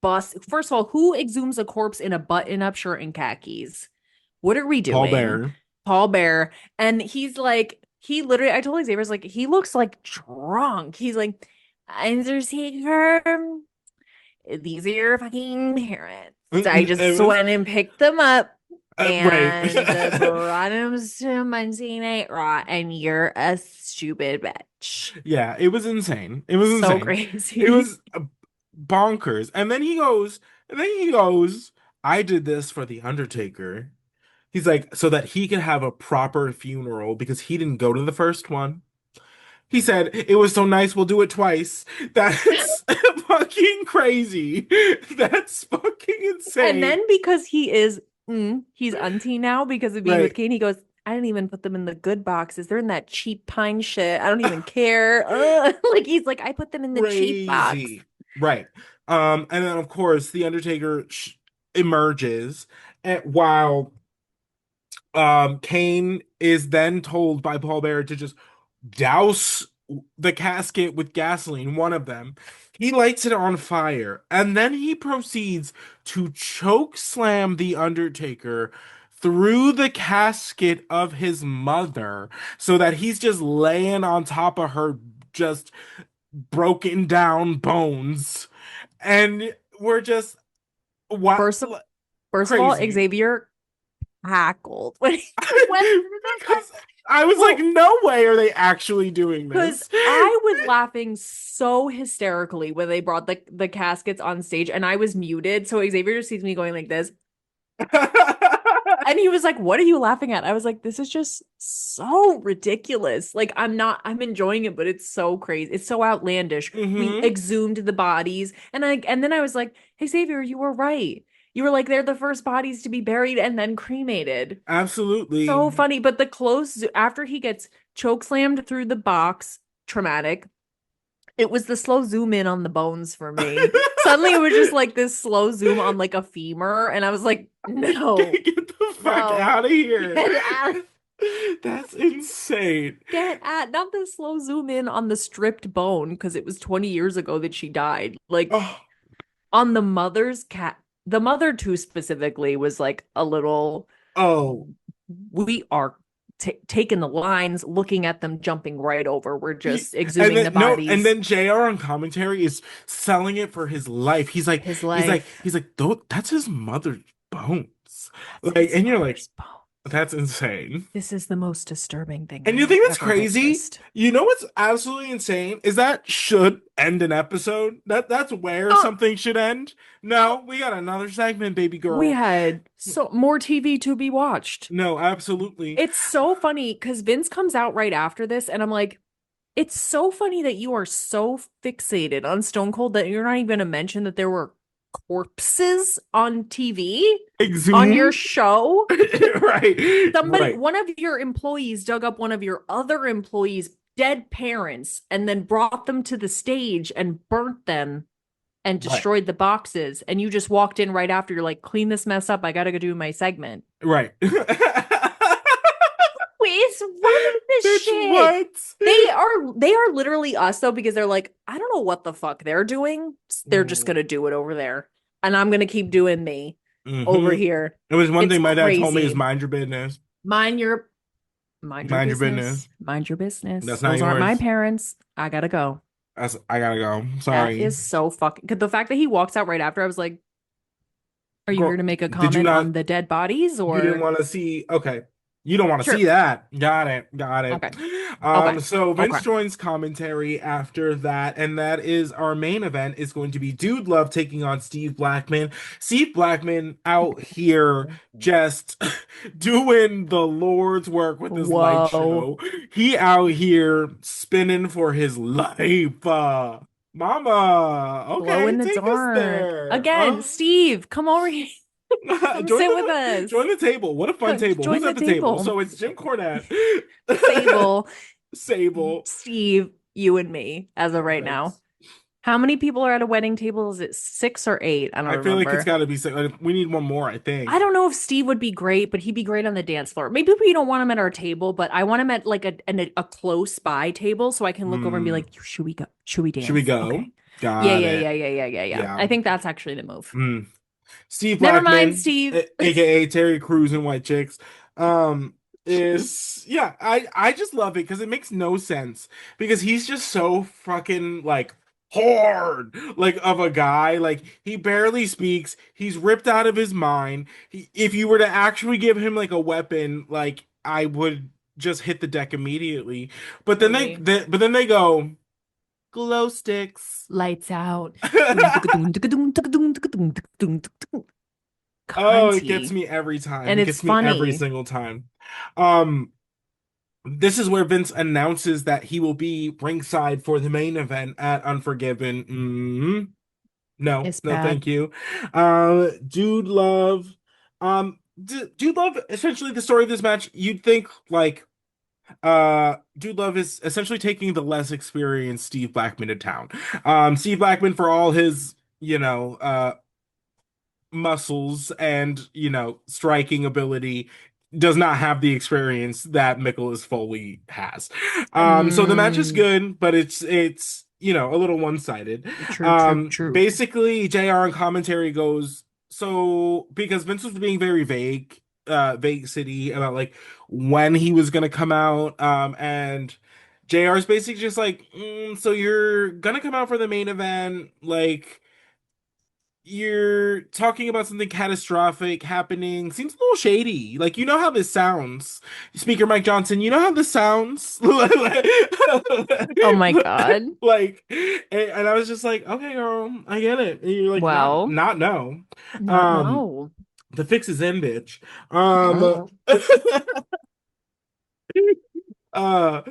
bust. First of all, who exhumes a corpse in a button-up shirt and khakis? What are we Paul doing? Bear. Paul Bear. And he's like, he literally, I told Xavier's like, he looks like drunk. He's like, Undertaker, these are your fucking parents. I It just was went and picked them up right. and brought him to Monday Night Raw, and you're a stupid bitch. Yeah, it was insane. It was So insane. It crazy. was bonkers. And then he goes, I did this for the Undertaker. He's like, so that he could have a proper funeral because he didn't go to the first one. He said, it was so nice, we'll do it twice. That's fucking crazy. That's fucking And insane. then because he's auntie now because of being with Right. Kane, he goes, I didn't even put them in the good boxes. They're in that cheap pine shit. I don't even care. Like he's like, I put them in the cheap box. Crazy. Right. And then of course the Undertaker emerges and while Kane is then told by Paul Bearer to just douse the casket with gasoline, one of them. He lights it on fire, and then he proceeds to choke slam the Undertaker through the casket of his mother so that he's just laying on top of her, just broken down bones. And we're just what First of first of all, crazy. Xavier cackled when he went through the Because I was like, well, no way are they actually doing because this. I was laughing so hysterically when they brought the caskets on stage and I was muted. So Xavier just sees me going like this. And he was like, "What are you laughing at?" I was like, "This is just so ridiculous. Like, I'm enjoying it, but it's so crazy. It's so outlandish. We Hmm. exhumed the bodies." And then I was like, "Hey, Xavier, you were right. You were like, they're the first bodies to be buried and then cremated." So Absolutely. funny. But the close after he gets choke slammed through the box, traumatic. It was the slow zoom in on the bones for me. Suddenly it was just like this slow zoom on like a femur, and I was like, no, Get the fuck no, out of here. get out, That's insane. get at, not the slow zoom in on the stripped bone because it was 20 years ago that she died. Like Oh, on the mother's cat, the mother too specifically was like a little, oh. we are taking the lines, looking at them, jumping right over. We're just And exhuming the then no, and bodies. then JR on commentary is selling it for his life. His life. That's his mother's bones. That's Like, his and you're like, mother's bone. that's insane. This is the most disturbing thing I And you have think that's ever crazy? witnessed. You know what's absolutely insane is that should end an episode. That's where Uh, something should end. No, we got another segment, baby we girl. had so more TV to be watched. No, absolutely. It's so funny because Vince comes out right after this, and I'm like, it's so funny that you are so fixated on Stone Cold that you're not even going to mention that there were corpses on TV on your Exhumed. show. Right. Right. One of your employees dug up one of your other employees' dead parents and then brought them to the stage and burnt them and Right. destroyed the boxes. And you just walked in right after. You're like, clean this mess up. I gotta go do my segment. Right. Wait, is wrong with this Bitch, shit? what? They are literally us though, because they're like, I don't know what the fuck they're doing. They're just Mm, gonna do it over there. And I'm gonna keep doing me over mm-hmm. here. It was one It's thing my dad told me is crazy. mind your business. Mind your mind your Mind your business. business. Mind your business. That's not Those aren't my yours. parents. I gotta go. I gotta go. That Sorry. is so fucking. The fact that he walks out right after, I was like, are you here Girl, to make a did you comment not on the dead bodies you didn't or want to see okay. You don't want to see sure. that. Got it. Got it. Okay. Okay. So Okay. Vince joins commentary after that, and that is our main event is going to be Dude Love taking on Steve Blackman. Steve Blackman out here just doing the Lord's work with this light Whoa. show. He out here spinning for his life. Mama, Glow okay, in the take us dark. there. Again, Steve, come over here. Come sit with Join us. the table. What a fun table. Who's Join the at the table? table. So it's Jim Cornette, Sable, Sable, Steve, you and me as of right now. Vince. How many people are at a wedding table? Is it 6 or 8? I don't I feel like it's remember. got to be. We need one more. I I think. don't know if Steve would be great, but he'd be great on the dance floor. Maybe we don't want him at our table, but I want him at like a close by table so I can look over and be Hmm. like, should we go? Should we Should we dance? go? Okay. Yeah, Got yeah, it. yeah, yeah, yeah, yeah, yeah. Yeah. I think that's actually the move. Hmm. Steve Never mind, Blackman, Steve. aka Terry Crews and White Chicks, um, is yeah. I just love it because it makes no sense because he's just so fucking like hard like of a guy. Like he barely speaks. He's ripped out of his mind. If you were to actually give him like a weapon, like I would just hit the deck immediately. But then Truly. but then they go glow sticks. Lights out. Oh, it gets Cunty. me every time. And It it's gets me every funny. single time. Um, this is where Vince announces that he will be ringside for the main event at Unforgiven. No, It's no, bad. thank you. Dude Love. Dude Love. Essentially, the story of this match. You'd think like, Dude Love is essentially taking the less experienced Steve Blackman to town. Steve Blackman for all his, muscles and striking ability does not have the experience that Nicholas Foley has. So the match is Mm, good, but it's a little one-sided. true, true, true. Basically JR in commentary goes, so because Vince was being very vague, vague city about like when he was gonna come out, and JR is basically just like, so you're gonna come out for the main event, like you're talking about something catastrophic happening. Seems a little shady. Like, you know how this sounds. Speaker Mike Johnson, you know how this sounds? Oh my God. Like, and I was just like, okay, girl, I get it. And you're like, Well, not no. not Um, no. the fix is in, bitch. Um, uh, Oh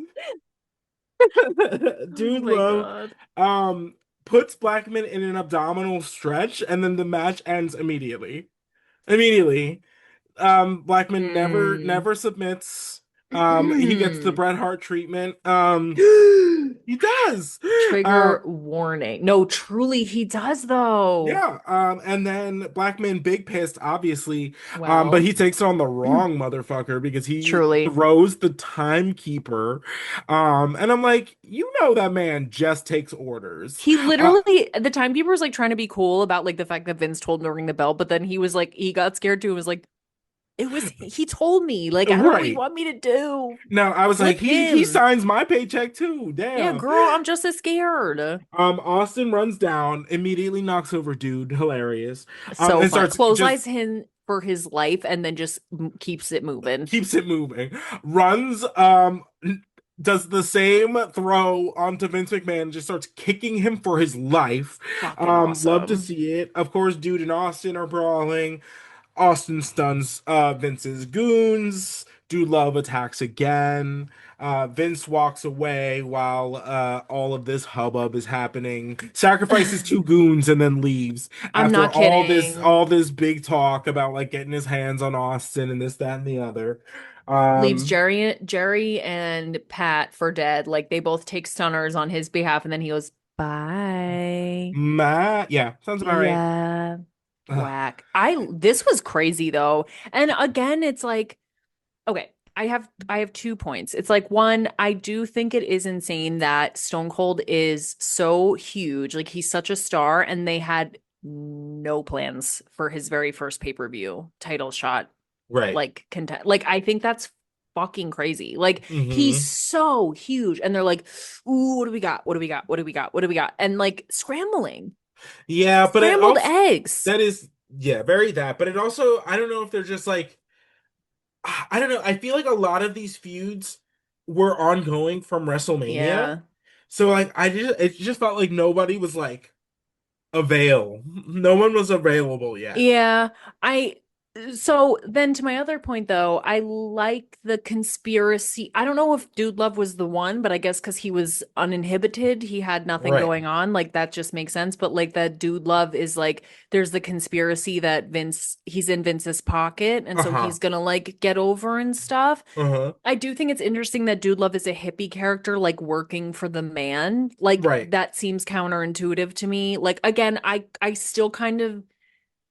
Dude my Love, God. um, puts Blackman in an abdominal stretch, and then the match ends immediately. Immediately. Blackman Mm. never submits. He gets the Bret Hart treatment. He does. Trigger Um, warning. No, truly, he does though. yeah. And then Blackman big pissed, obviously. But Well, he takes on the wrong motherfucker because he truly. throws the timekeeper. And I'm like, that man just takes orders. He Uh, literally, the timekeeper was like trying to be cool about like the fact that Vince told him to ring the bell, but then he was like, he got scared too and was like, he told me, like, I don't know what you right. want me to do. Now I was like, Flip he him. signs my paycheck too. Yeah, Damn. girl, I'm just as scared. Austin runs down, immediately knocks over dude, hilarious. So And fun. starts Clotheslines just him for his life and then just keeps it moving. keeps it moving. Runs, does the same throw onto Vince McMahon, just starts kicking him for his life. Fucking Love to awesome. see it. Of course, dude and Austin are brawling. Austin stuns Vince's goons. Dude Love attacks again. Vince walks away while all of this hubbub is happening. Sacrifices two goons and then leaves I'm after not kidding. all this big talk about like getting his hands on Austin and this, that, and the other. Leaves Um, Jerry and Pat for dead. Like they both take stunners on his behalf, and then he goes, "Bye." Matt, yeah, sounds about See right. ya. Ugh. Whack. This was crazy though. And again, it's like, okay, I have 2 points. It's like one, I do think it is insane that Stone Cold is so huge. Like he's such a star, and they had no plans for his very first pay-per-view title shot, Right. like content. Like I think that's fucking crazy. Like he's Hmm. so huge, and they're like, ooh, what do we got? What do we got? What do we got? What do we got? And like Yeah, but it scrambled also eggs. that is yeah, very that. But it also I don't know if they're just like I don't know. I feel like a lot of these feuds were ongoing from WrestleMania. Yeah. So like it just felt like nobody was like avail. No one was available yet. Yeah, I so then to my other point though, I like the conspiracy. I don't know if Dude Love was the one, but I guess because he was uninhibited, he had nothing Right. going on. Like that just makes sense. But like that Dude Love is like there's the conspiracy that he's in Vince's pocket, and so Uh-huh. he's gonna like get over and stuff. Uh-huh. I do think it's interesting that Dude Love is a hippie character, like working for the man. Like Right. that seems counterintuitive to me. Like again, I still kind of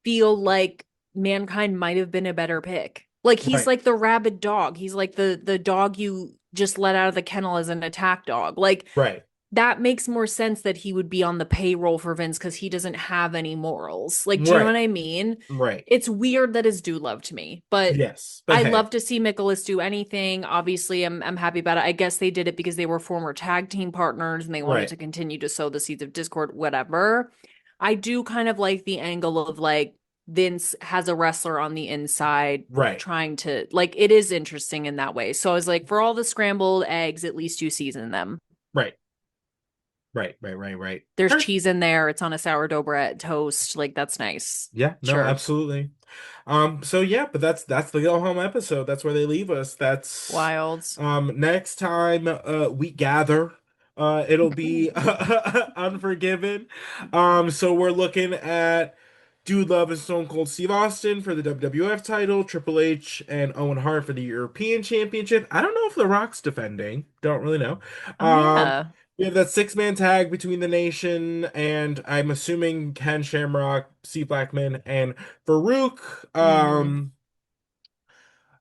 feel like Mankind might have been a better pick. Like he's Right. like the rabid dog. He's like the dog you just let out of the kennel as an attack dog. Like Right. that makes more sense that he would be on the payroll for Vince because he doesn't have any morals. Like, do you know Right. what I mean? Right. It's weird that his dude love to me, but Yes. But I hey. love to see Nicholas do anything. Obviously, I'm happy about it. I guess they did it because they were former tag team partners and they wanted Right. to continue to sow the seeds of discord, whatever. I do kind of like the angle of like Vince has a wrestler on the inside Right. trying to like it is interesting in that way. So I was like, for all the scrambled eggs, at least you season them. Right. Right. Right. Right. Right. There's All right. cheese in there. It's on a sourdough bread toast. Like that's nice. Yeah, no, Sure. absolutely. So yeah, but that's the go home episode. That's where they leave us. That's Wilds. next time we gather it'll be Unforgiven. So we're looking at Dude Love and Stone Cold Steve Austin for the WWF title, Triple H and Owen Hart for the European Championship. I don't know if The Rock's defending. Don't really know. Oh Um yeah. we have that six-man tag between the Nation and I'm assuming Ken Shamrock, Steve Blackman, and Farouk. Hmm.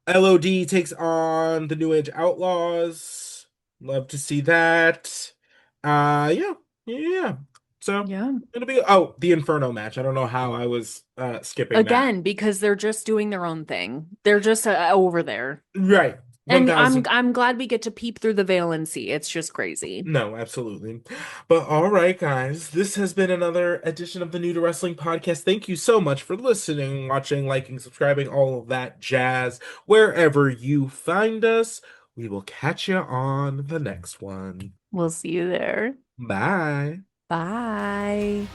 LOD takes on the New Age Outlaws. Love to see that. Yeah, yeah. So Yeah. it'll be the Inferno match. I don't know how I was skipping that. Again, because they're just doing their own thing. They're just over there. Right, And I'm 1,000. I'm glad we get to peep through the veil and see. It's just crazy. No, absolutely. But all right, guys, this has been another edition of the New to Wrestling podcast. Thank you so much for listening, watching, liking, subscribing, all of that jazz. Wherever you find us, we will catch you on the next one. We'll see you there. Bye. Bye.